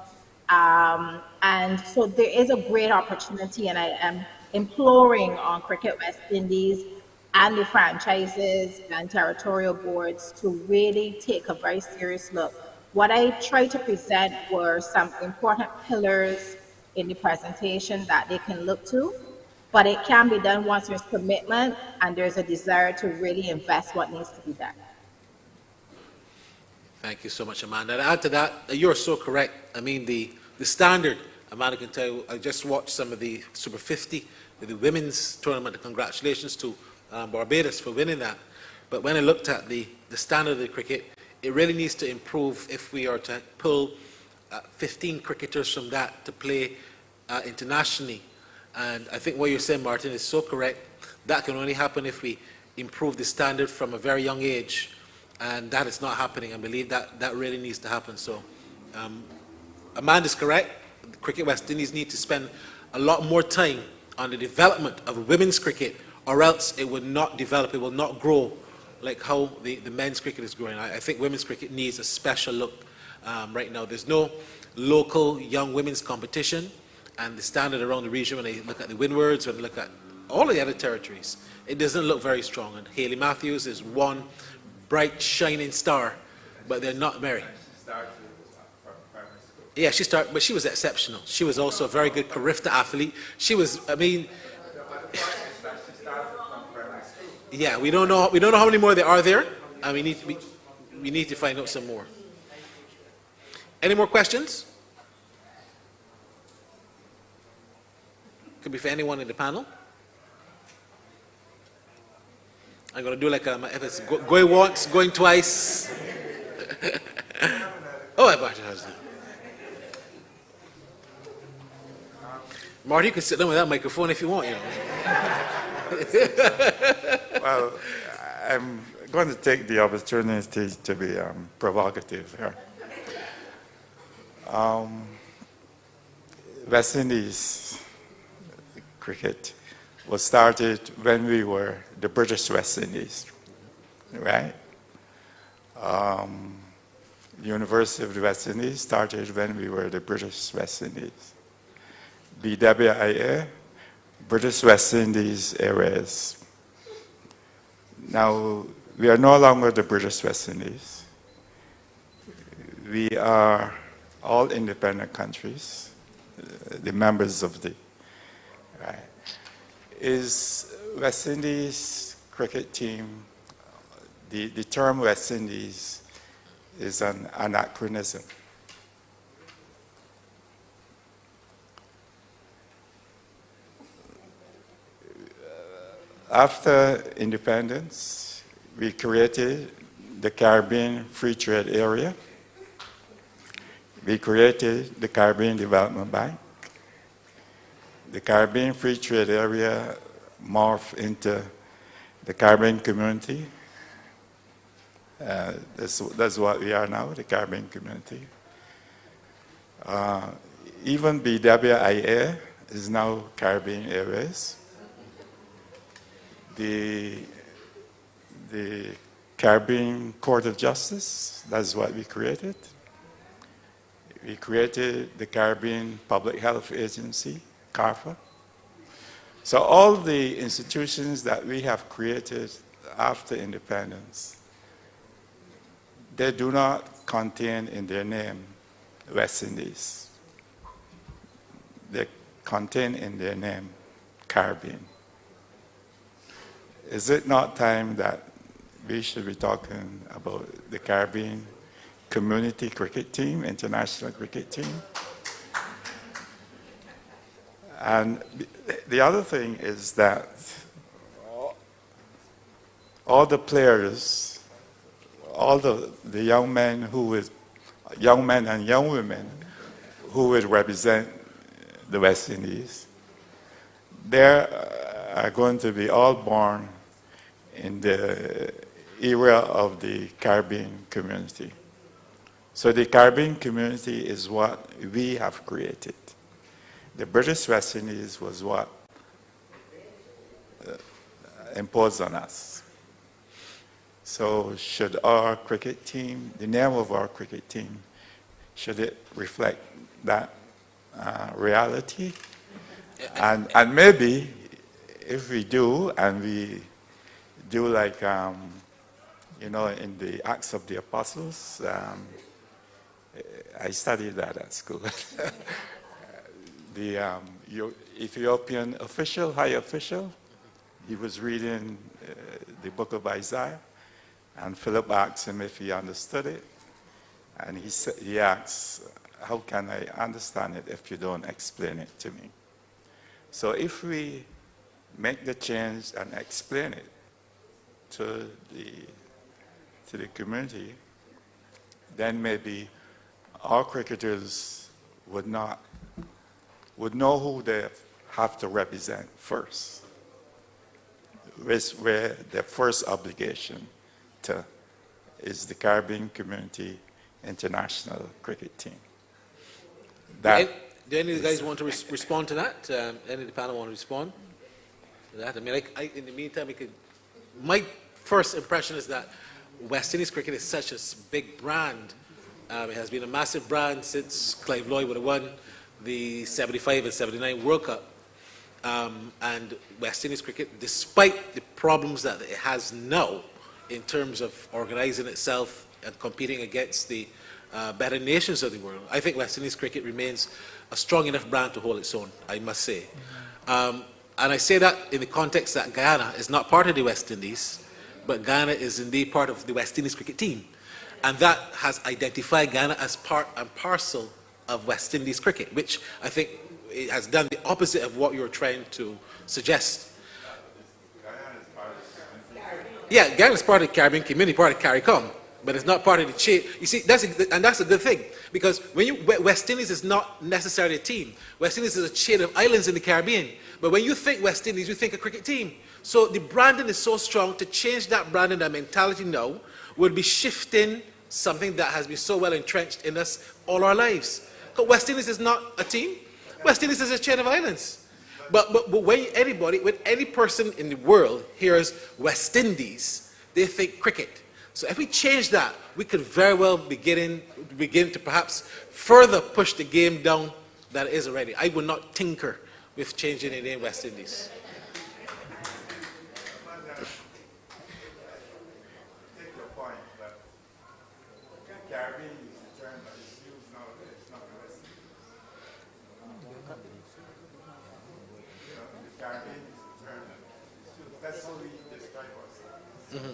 And so there is a great opportunity, and I am imploring on Cricket West Indies and the franchises and territorial boards to really take a very serious look. What I tried to present were some important pillars in the presentation that they can look to, but it can be done once there's commitment and there's a desire to really invest what needs to be done. Thank you so much, Amanda. And add to that, you're so correct. I mean, the standard, Amanda can tell you, I just watched some of the Super 50, the women's tournament. Congratulations to Barbados for winning that. But when I looked at the standard of the cricket, it really needs to improve if we are to pull 15 cricketers from that to play internationally. And I think what you're saying, Martin, is so correct. That can only happen if we improve the standard from a very young age. And that is not happening. I believe that really needs to happen. So Amanda's correct. Cricket West Indies need to spend a lot more time on the development of women's cricket, or else it will not develop, it will not grow like how the men's cricket is growing. I think women's cricket needs a special look right now. There's no local young women's competition, and the standard around the region, when they look at the Windwards, when they look at all of the other territories, it doesn't look very strong. And Hayley Matthews is one bright, shining star, but they're not married. Yeah, but she was exceptional. She was also a very good Karifta athlete. She was, I mean, yeah, we don't know how many more there are there, and we need to find out some more. Any more questions? Could be for anyone in the panel. I'm going to do like if it's going once, going twice. Oh, I bought it. Marty, you can sit down with that microphone if you want, you know. Well, I'm going to take the opportunity to be provocative here. West Indies cricket was started when we were the British West Indies, right? University of the West Indies started when we were the British West Indies. BWIA, British West Indies Airways. Now, we are no longer the British West Indies. We are all independent countries, the members of the, right? Is West Indies cricket team, the term West Indies is an anachronism. After independence, we created the Caribbean Free Trade Area. We created the Caribbean Development Bank. The Caribbean Free Trade Area morphed into the Caribbean Community. That's what we are now, the Caribbean Community. Even BWIA is now Caribbean Airways. The the Caribbean Court of Justice. That's what we created. We created the Caribbean Public Health Agency, CARFA. So all the institutions that we have created after independence, they do not contain in their name West Indies. They contain in their name Caribbean. Is it not time that we should be talking about the Caribbean community cricket team, international cricket team? And the other thing is that all the players, all the young men young men and young women who would represent the West Indies, they are going to be all born in the era of the Caribbean community. So the Caribbean community is what we have created. The British West Indies was what imposed on us. So should our cricket team, the name of our cricket team, should it reflect that reality? And maybe if we do, and we do like, you know, in the Acts of the Apostles, I studied that at school. The Ethiopian official, high official, he was reading the book of Isaiah, and Philip asked him if he understood it, and he asked, how can I understand it if you don't explain it to me? So if we make the change and explain it to the community, then maybe our cricketers would know who they have to represent first, where their first obligation is the Caribbean Community International Cricket Team. Do any of the guys want to respond to that? Any of the panel want to respond to that? I mean, in the meantime, my first impression is that West Indies cricket is such a big brand. It has been a massive brand since Clive Lloyd would have won the 75 and 79 World Cup. And West Indies cricket, despite the problems that it has now in terms of organizing itself and competing against the better nations of the world, I think West Indies cricket remains a strong enough brand to hold its own, I must say. And I say that in the context that Guyana is not part of the West Indies, but Guyana is indeed part of the West Indies cricket team. And that has identified Guyana as part and parcel of West Indies cricket, which I think it has done the opposite of what you're trying to suggest. Yeah, Guyana is part of the Caribbean community, part of CARICOM, but it's not part of the chain. You see, that's a good thing, because West Indies is not necessarily a team. West Indies is a chain of islands in the Caribbean. But when you think West Indies, you think a cricket team. So the branding is so strong. To change that branding, that mentality now, would be shifting something that has been so well entrenched in us all our lives. But West Indies is not a team. West Indies is a chain of islands. But when any person in the world hears West Indies, they think cricket. So if we change that, we could very well begin to perhaps further push the game down that it is already. I would not tinker with changing the name West Indies. Mm-hmm.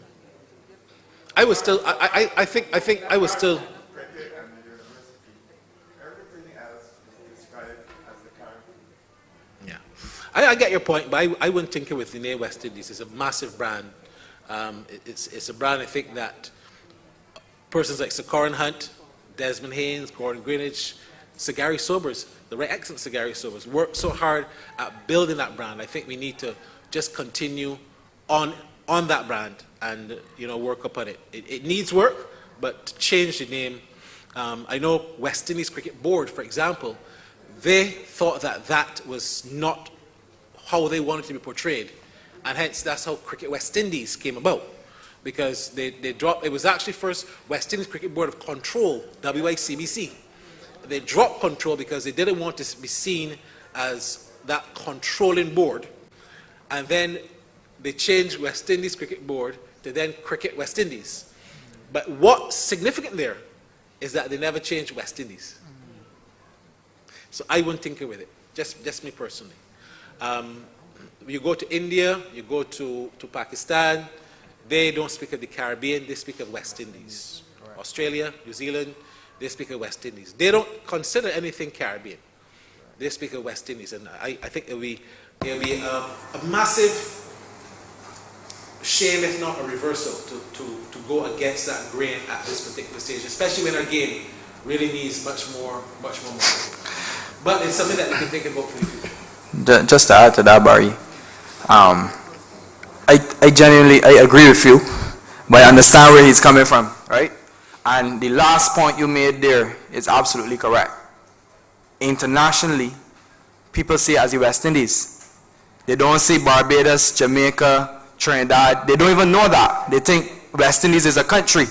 I was still. I think I was still. Yeah, I get your point, but I wouldn't tinker with the name West Indies. It's a massive brand. It's a brand I think that persons like Sir Conrad Hunte, Desmond Haynes, Gordon Greenidge, Sir Gary Sobers, the right excellent Sir Gary Sobers, worked so hard at building that brand. I think we need to just continue on that brand and work upon it. It needs work, but to change the name. I know West Indies Cricket Board, for example, they thought that was not how they wanted to be portrayed, and hence that's how Cricket West Indies came about. because they dropped, it was actually first West Indies Cricket Board of Control, WICBC. They dropped control because they didn't want to be seen as that controlling board. And then they changed West Indies Cricket Board to then Cricket West Indies. But what's significant there is that they never changed West Indies. So I wouldn't tinker with it, just me personally. You go to India, you go to Pakistan, they don't speak of the Caribbean, they speak of West Indies. Right. Australia, New Zealand, they speak of West Indies. They don't consider anything Caribbean. Right. They speak of West Indies, and I think it'll be a massive shame, if not a reversal, to go against that grain at this particular stage, especially when our game really needs much more money. But it's something that we can think about for the future. Just to add to that, Barry, I genuinely agree with you, but I understand where he's coming from, right? And the last point you made there is absolutely correct. Internationally, people see it as the West Indies. They don't see Barbados, Jamaica, Trinidad. They don't even know that. They think West Indies is a country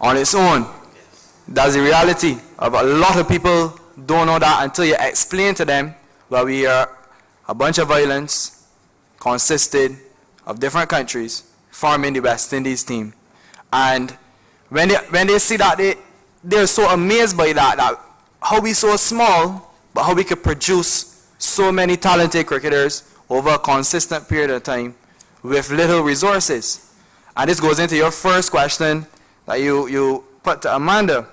on its own. That's the reality. A lot of people don't know that until you explain to them, well, we are a bunch of islands consisted of different countries forming the West Indies team. And when they see that, they're so amazed by that how we so small, but how we could produce so many talented cricketers over a consistent period of time with little resources. And this goes into your first question that you put to Amanda.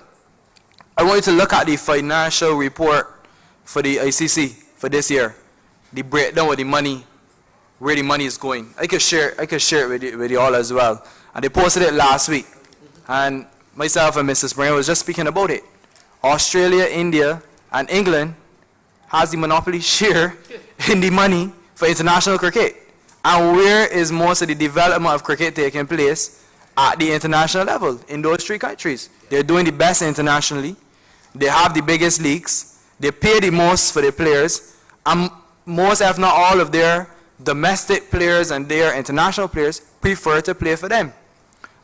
I want you to look at the financial report for the ICC for this year, the breakdown of the money, where the money is going. I could share it with you all as well. And they posted it last week. And myself and Mrs. Springer was just speaking about it. Australia, India, and England has the monopoly share in the money for international cricket. And where is most of the development of cricket taking place? At the international level, in those three countries. They're doing the best internationally. They have the biggest leagues. They pay the most for their players. And most, if not all, of their domestic players and their international players prefer to play for them.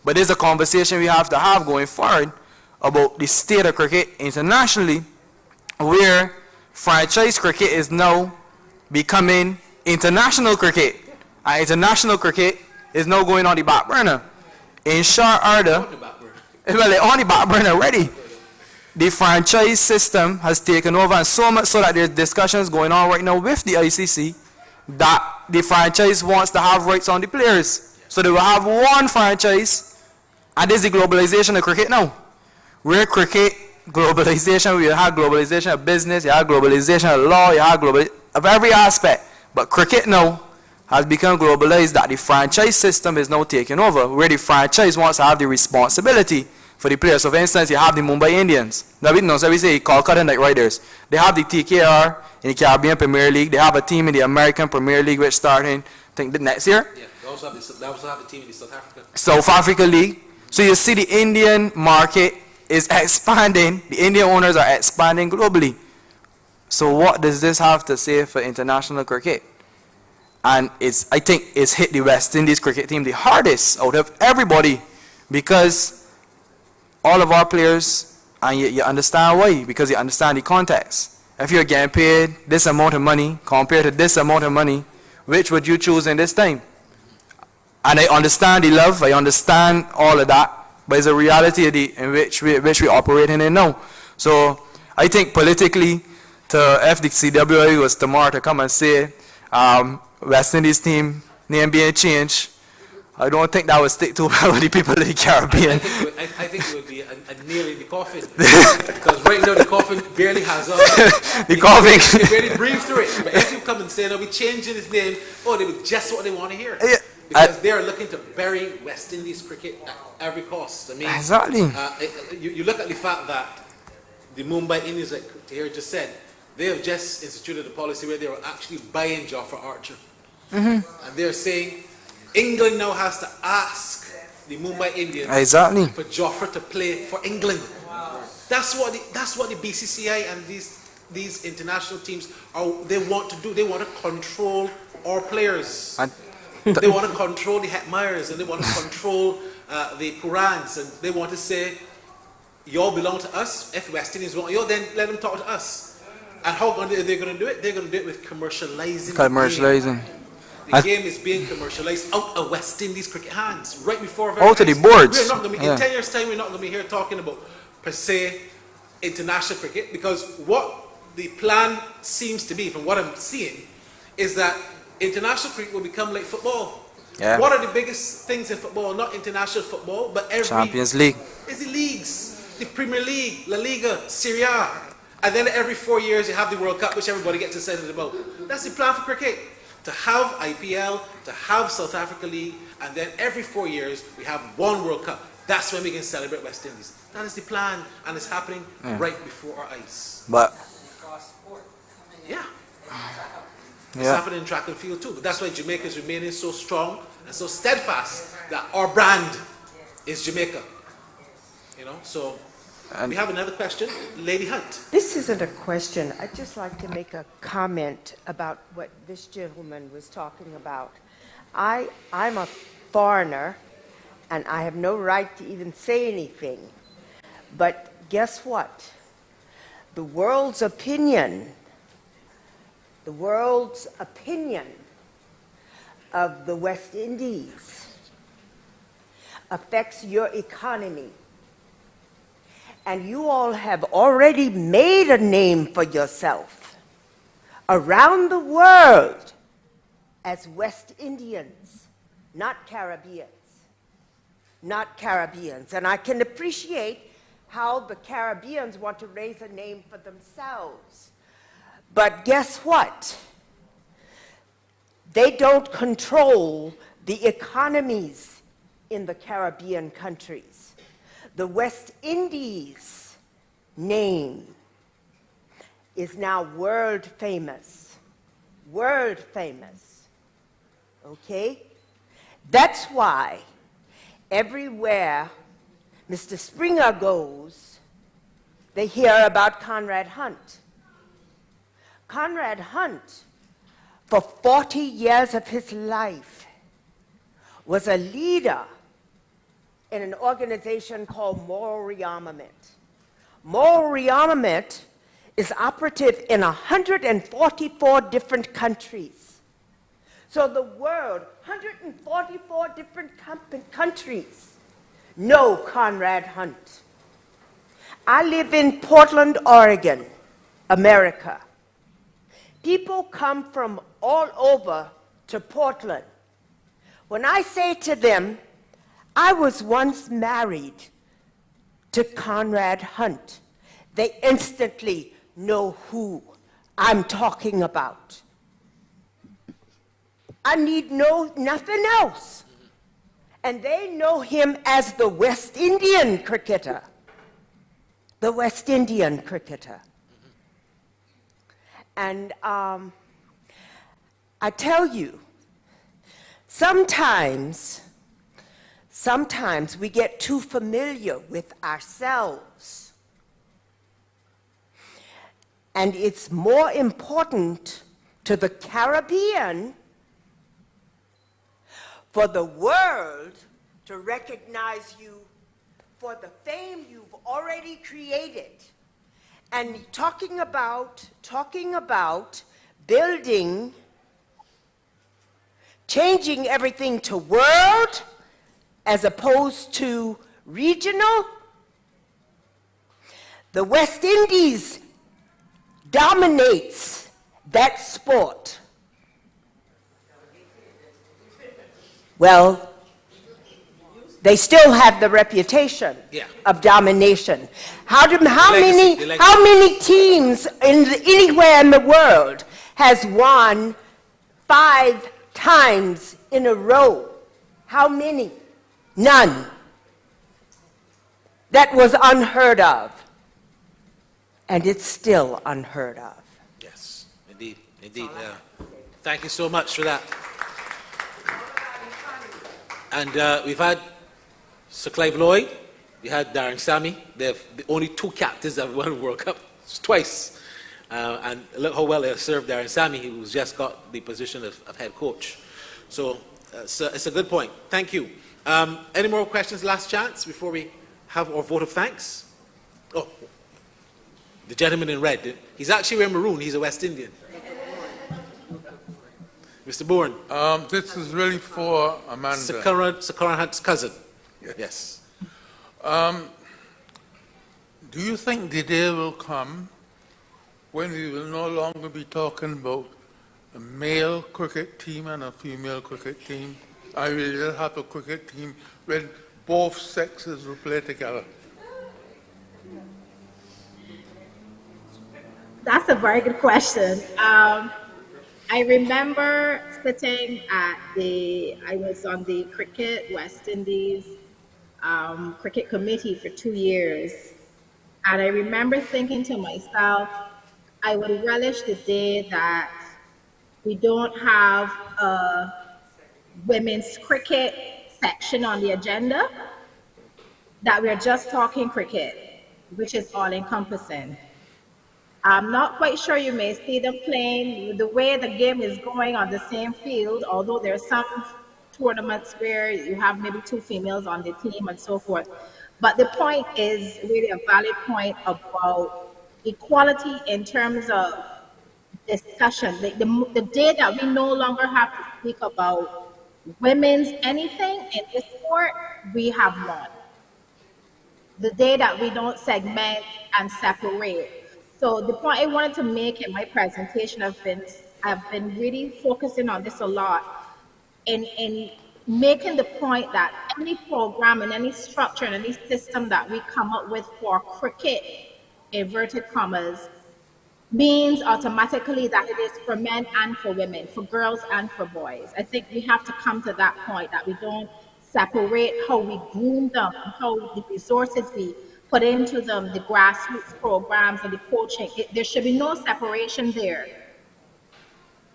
But there's a conversation we have to have going forward about the state of cricket internationally, where franchise cricket is now becoming international cricket. And international cricket is now going on the back burner. In short order, well, they're on the back burner already. The franchise system has taken over, and so much so that there's discussions going on right now with the ICC that the franchise wants to have rights on the players. So they will have one franchise, and this is the globalization of cricket now. Where cricket, globalization, we have globalization of business, you have globalization of law, you have globalization of every aspect. But cricket now has become globalized, that the franchise system is now taking over, where the franchise wants to have the responsibility for the players. So for instance, you have the Mumbai Indians. Now we say Calcutta Knight Riders. They have the TKR in the Caribbean Premier League. They have a team in the American Premier League which starting, I think, the next year. Yeah, they also have a team in the South Africa League. So you see the Indian market is expanding. The Indian owners are expanding globally. So what does this have to say for international cricket? And I think it's hit the West Indies cricket team the hardest out of everybody, because all of our players, and you understand why, because you understand the context. If you're getting paid this amount of money compared to this amount of money, which would you choose in this time? And I understand the love, I understand all of that, but it's a reality in which we operate in now. So I think politically, if the CWI was tomorrow to come and say, West Indies team name being changed, I don't think that would stick too well with the people in the Caribbean. I think it would be a nail in the coffin. Because right now the coffin barely has on. The coffin. They barely breathe through it. But if you come and say, no, we're changing his name, they would just what they want to hear. Yeah. Because they are looking to bury West Indies cricket at every cost. I mean, exactly. You look at the fact that the Mumbai Indians, like Taahir just said, they have just instituted a policy where they are actually buying Jofra Archer. And they're saying England now has to ask the Mumbai Indians for Jofra to play for England. Wow. That's what the BCCI and these international teams they want to do. They want to control our players. They want to control the Hetmires, and they want to control the Purans, and they want to say, y'all belong to us. If West Indians want y'all, then let them talk to us. And how are they going to do it? They're going to do it with commercializing. Commercializing. The game is being commercialized out of West Indies cricket hands, right before our Out of the eyes. boards. We're not going to be, Yeah. in 10 years' time, we're not going to be here talking about, per se, international cricket, because what the plan seems to be, from what I'm seeing, is that international cricket will become like football. Yeah. What are the biggest things in football? Not international football, but every... Champions League. It's the leagues. The Premier League, La Liga, Serie A. And then every 4 years you have the World Cup, which everybody gets excited about. That's the plan for cricket. To have IPL, to have South Africa League, and then every 4 years we have one World Cup. That's when we can celebrate West Indies. That is the plan, and it's happening right before our eyes. But Yeah. It's yeah, happening in track and field too. But that's why Jamaica is remaining so strong and so steadfast that our brand is Jamaica. You know, so we have another question. Lady Hunt. This isn't a question. I'd just like to make a comment about what this gentleman was talking about. I'm a foreigner, and I have no right to even say anything. But guess what? The world's opinion of the West Indies affects your economy. And you all have already made a name for yourself around the world as West Indians, not Caribbeans. Not Caribbeans. And I can appreciate how the Caribbeans want to raise a name for themselves. But guess what? They don't control the economies in the Caribbean countries. The West Indies name is now world famous. World famous. Okay? That's why everywhere Mr. Springer goes, they hear about Conrad Hunte. Conrad Hunte, for 40 years of his life, was a leader in an organization called Moral Rearmament. Moral Rearmament is operative in 144 different countries. So the world, 144 different countries, know Conrad Hunte. I live in Portland, Oregon, America. People come from all over to Portland. When I say to them, I was once married to Conrad Hunte, they instantly know who I'm talking about. I need nothing else. And they know him as the West Indian cricketer. The West Indian cricketer. And I tell you, sometimes we get too familiar with ourselves. And it's more important to the Caribbean for the world to recognize you for the fame you've already created. And talking about building, changing everything to world as opposed to regional. The West Indies dominates that sport. Well, they still have the reputation of domination. How many teams anywhere in the world has won 5 times in a row? How many? None. That was unheard of. And it's still unheard of. Yes, indeed. Thank you so much for that. And we've had Sir Clive Lloyd, we had Darren Sammy. They're the only 2 captains that have won the World Cup twice. And look how well they have served Darren Sammy, who's just got the position of head coach. So It's a good point. Thank you. Any more questions? Last chance before we have our vote of thanks. Oh, the gentleman in red. He's actually wearing maroon. He's a West Indian. Mr. Bourne. This is really for Amanda. Conrad Hunte's cousin. Yes. Do you think the day will come when we will no longer be talking about a male cricket team and a female cricket team? I will have a cricket team when both sexes will play together. That's a very good question. I remember sitting at I was on the Cricket West Indies cricket committee for 2 years. And I remember thinking to myself, I would relish the day that we don't have a women's cricket section on the agenda, that we're just talking cricket, which is all encompassing. I'm not quite sure you may see them playing the way the game is going on the same field, although there are some tournaments where you have maybe 2 females on the team and so forth. But the point is really a valid point about equality in terms of discussion. The day that we no longer have to speak about women's anything in this sport, we have won. The day that we don't segment and separate. So the point I wanted to make in my presentation, I've been really focusing on this a lot in making the point that any program and any structure and any system that we come up with for cricket, inverted commas, means automatically that it is for men and for women, for girls and for boys. I think we have to come to that point that we don't separate how we groom them, how the resources we put into them, the grassroots programs and the coaching. There should be no separation there.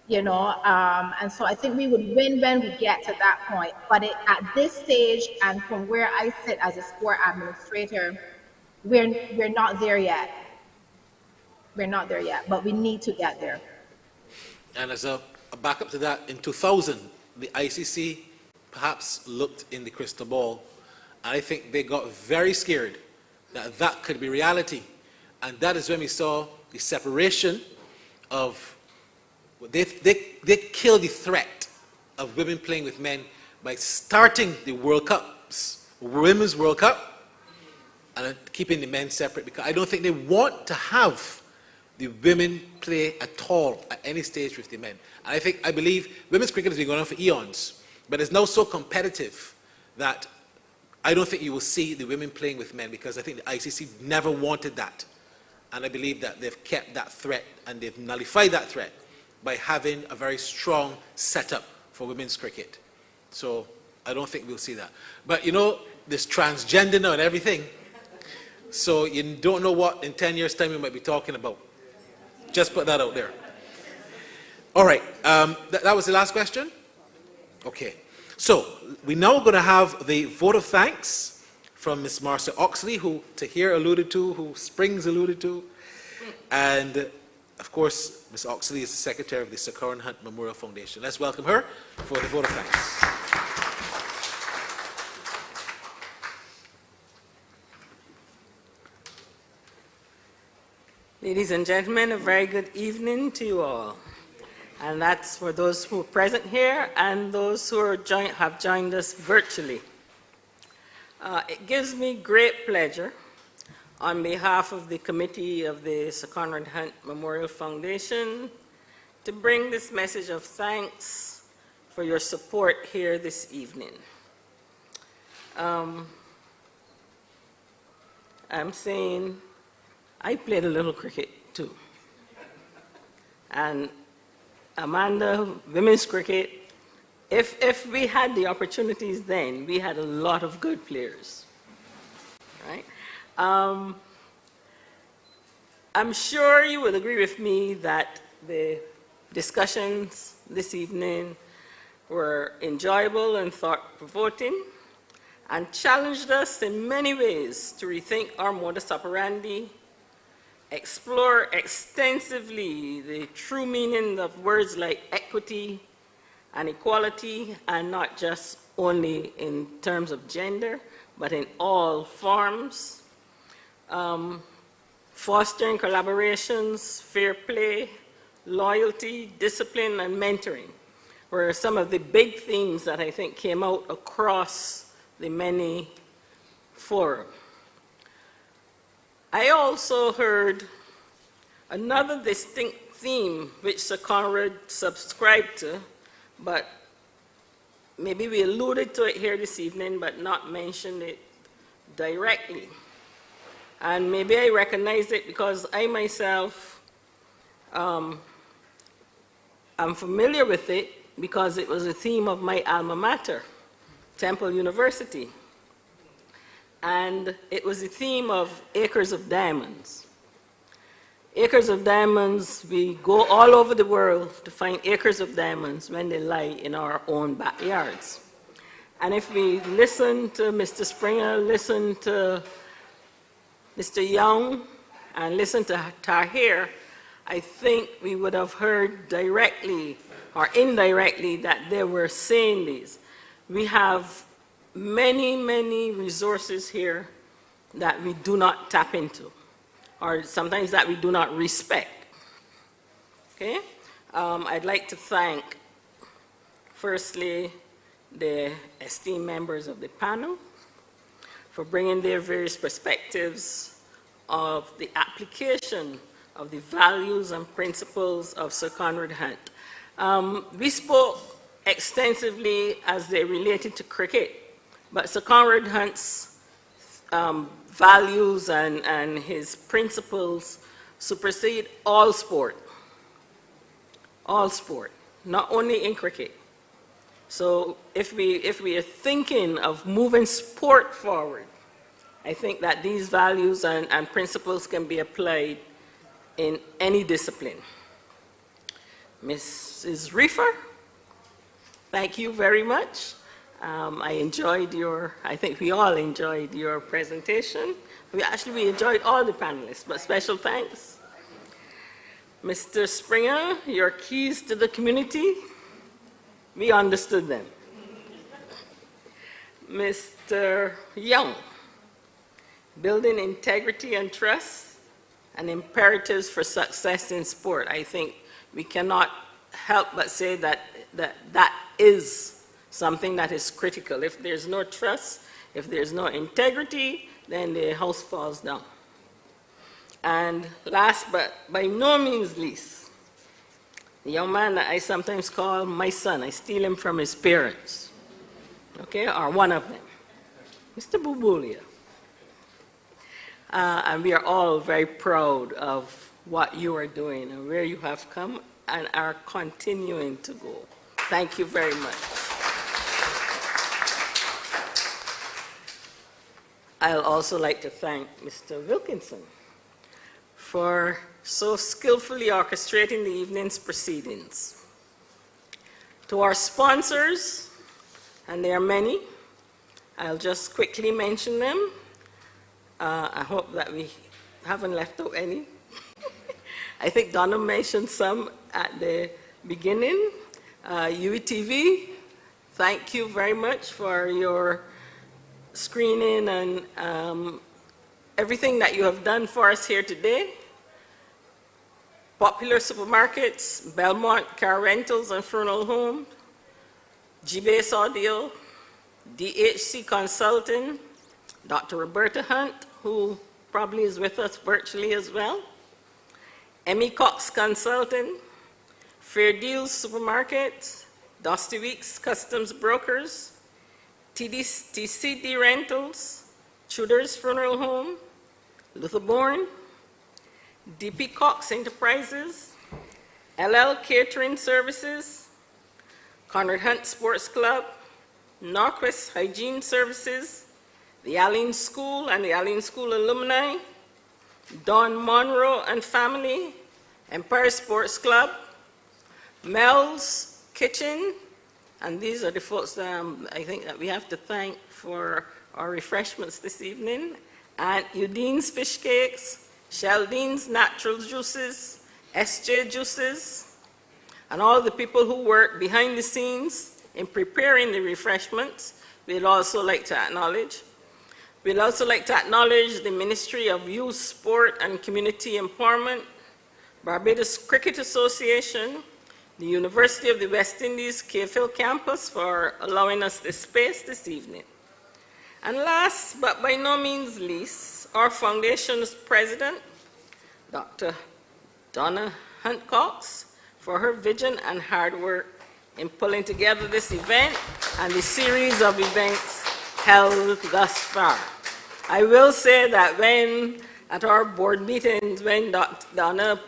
You know, and so I think we would win when we get to that point. But at this stage, and from where I sit as a sport administrator, we're not there yet. We're not there yet, but we need to get there. And as a backup to that, in 2000, the ICC perhaps looked in the crystal ball, and I think they got very scared that that could be reality. And that is when we saw the separation of They killed the threat of women playing with men by starting the World Cups, Women's World Cup, and keeping the men separate, because I don't think they want to have the women play at all at any stage with the men. And I believe women's cricket has been going on for eons, but it's now so competitive that I don't think you will see the women playing with men, because I think the ICC never wanted that. And I believe that they've kept that threat and they've nullified that threat by having a very strong setup for women's cricket. So I don't think we'll see that. But you know, this transgender now and everything, so you don't know what in 10 years' time we might be talking about. Just put that out there. All right, that was the last question? Okay, so we're now going to have the vote of thanks from Ms. Marcia Oxley, who Taahir alluded to, who Springs alluded to, and of course, Ms. Oxley is the secretary of the Sir Conrad Hunte Memorial Foundation. Let's welcome her for the vote of thanks. Ladies and gentlemen, a very good evening to you all. And that's for those who are present here and those who are have joined us virtually. It gives me great pleasure on behalf of the committee of the Sir Conrad Hunte Memorial Foundation to bring this message of thanks for your support here this evening. I'm saying I played a little cricket too. And Amanda, women's cricket, if we had the opportunities then, we had a lot of good players, right? I'm sure you will agree with me that the discussions this evening were enjoyable and thought-provoking and challenged us in many ways to rethink our modus operandi, explore extensively the true meaning of words like equity and equality, and not just only in terms of gender, but in all forms. Fostering collaborations, fair play, loyalty, discipline, and mentoring were some of the big themes that I think came out across the many fora. I also heard another distinct theme which Sir Conrad subscribed to, but maybe we alluded to it here this evening, but not mentioned it directly. And maybe I recognize it because I myself am familiar with it because it was a theme of my alma mater, Temple University. And it was a theme of acres of diamonds. Acres of diamonds, we go all over the world to find acres of diamonds when they lie in our own backyards. And if we listen to Mr. Springer, listen to Mr. Young, and listen to Taahir, I think we would have heard directly or indirectly that they were saying these. We have many, many resources here that we do not tap into, or sometimes that we do not respect. Okay? I'd like to thank, firstly, the esteemed members of the panel for bringing their various perspectives of the application of the values and principles of Sir Conrad Hunte. We spoke extensively as they related to cricket, but Sir Conrad Hunte's values and his principles supersede all sport, not only in cricket. So if we are thinking of moving sport forward, I think that these values and principles can be applied in any discipline. Mrs. Reifer, thank you very much. I think we all enjoyed your presentation. We enjoyed all the panelists, but special thanks. Mr. Springer, your keys to the community, we understood them. Mr. Young, building integrity and trust and imperatives for success in sport. I think we cannot help but say that is something that is critical. If there's no trust, if there's no integrity, then the house falls down. And last but by no means least, the young man that I sometimes call my son, I steal him from his parents, okay, or one of them, Mr. Bulbulia. And we are all very proud of what you are doing and where you have come and are continuing to go. Thank you very much. I'll also like to thank Mr. Wilkinson for so skillfully orchestrating the evening's proceedings. To our sponsors, and there are many, I'll just quickly mention them. I hope that we haven't left out any. I think Donna mentioned some at the beginning. UWI, thank you very much for your screening and everything that you have done for us here today. Popular Supermarkets, Belmont Car Rentals and Funeral Home, G-Base Audio, DHC Consulting, Dr. Roberta Hunt, who probably is with us virtually as well, Emmy Cox Consulting, Fair Deals Supermarket, Dusty Weeks Customs Brokers, TCD Rentals, Tudor's Funeral Home, Lutherborn, DP Cox Enterprises, LL Catering Services, Conrad Hunte Sports Club, Norquist Hygiene Services, the Allen School and the Allen School alumni, Don Monroe and family, Empire Sports Club, Mel's Kitchen, and these are the folks that I think that we have to thank for our refreshments this evening, and Udine's Fish Cakes, Sheldine's Natural Juices, SJ Juices, and all the people who work behind the scenes in preparing the refreshments, we'd also like to acknowledge. We'd also like to acknowledge the Ministry of Youth, Sport and Community Empowerment, Barbados Cricket Association, the University of the West Indies Cave Hill campus for allowing us this space this evening. And last, but by no means least, our foundation's president, Dr. Donna Hunt-Cox, for her vision and hard work in pulling together this event and the series of events held thus far. I will say that when, at our board meetings, when Dr. Donna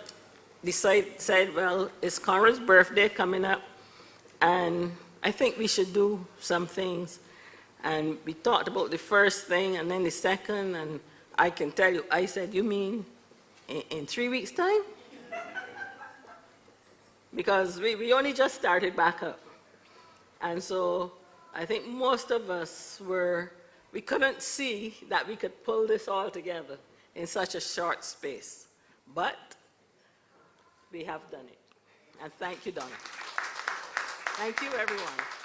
said, well, it's Conrad's birthday coming up, and I think we should do some things. And we talked about the first thing and then the second, and I can tell you, I said, you mean in 3 weeks' time? Because we only just started back up. And so I think most of us we couldn't see that we could pull this all together in such a short space. But we have done it. And thank you, Donna. Thank you, everyone.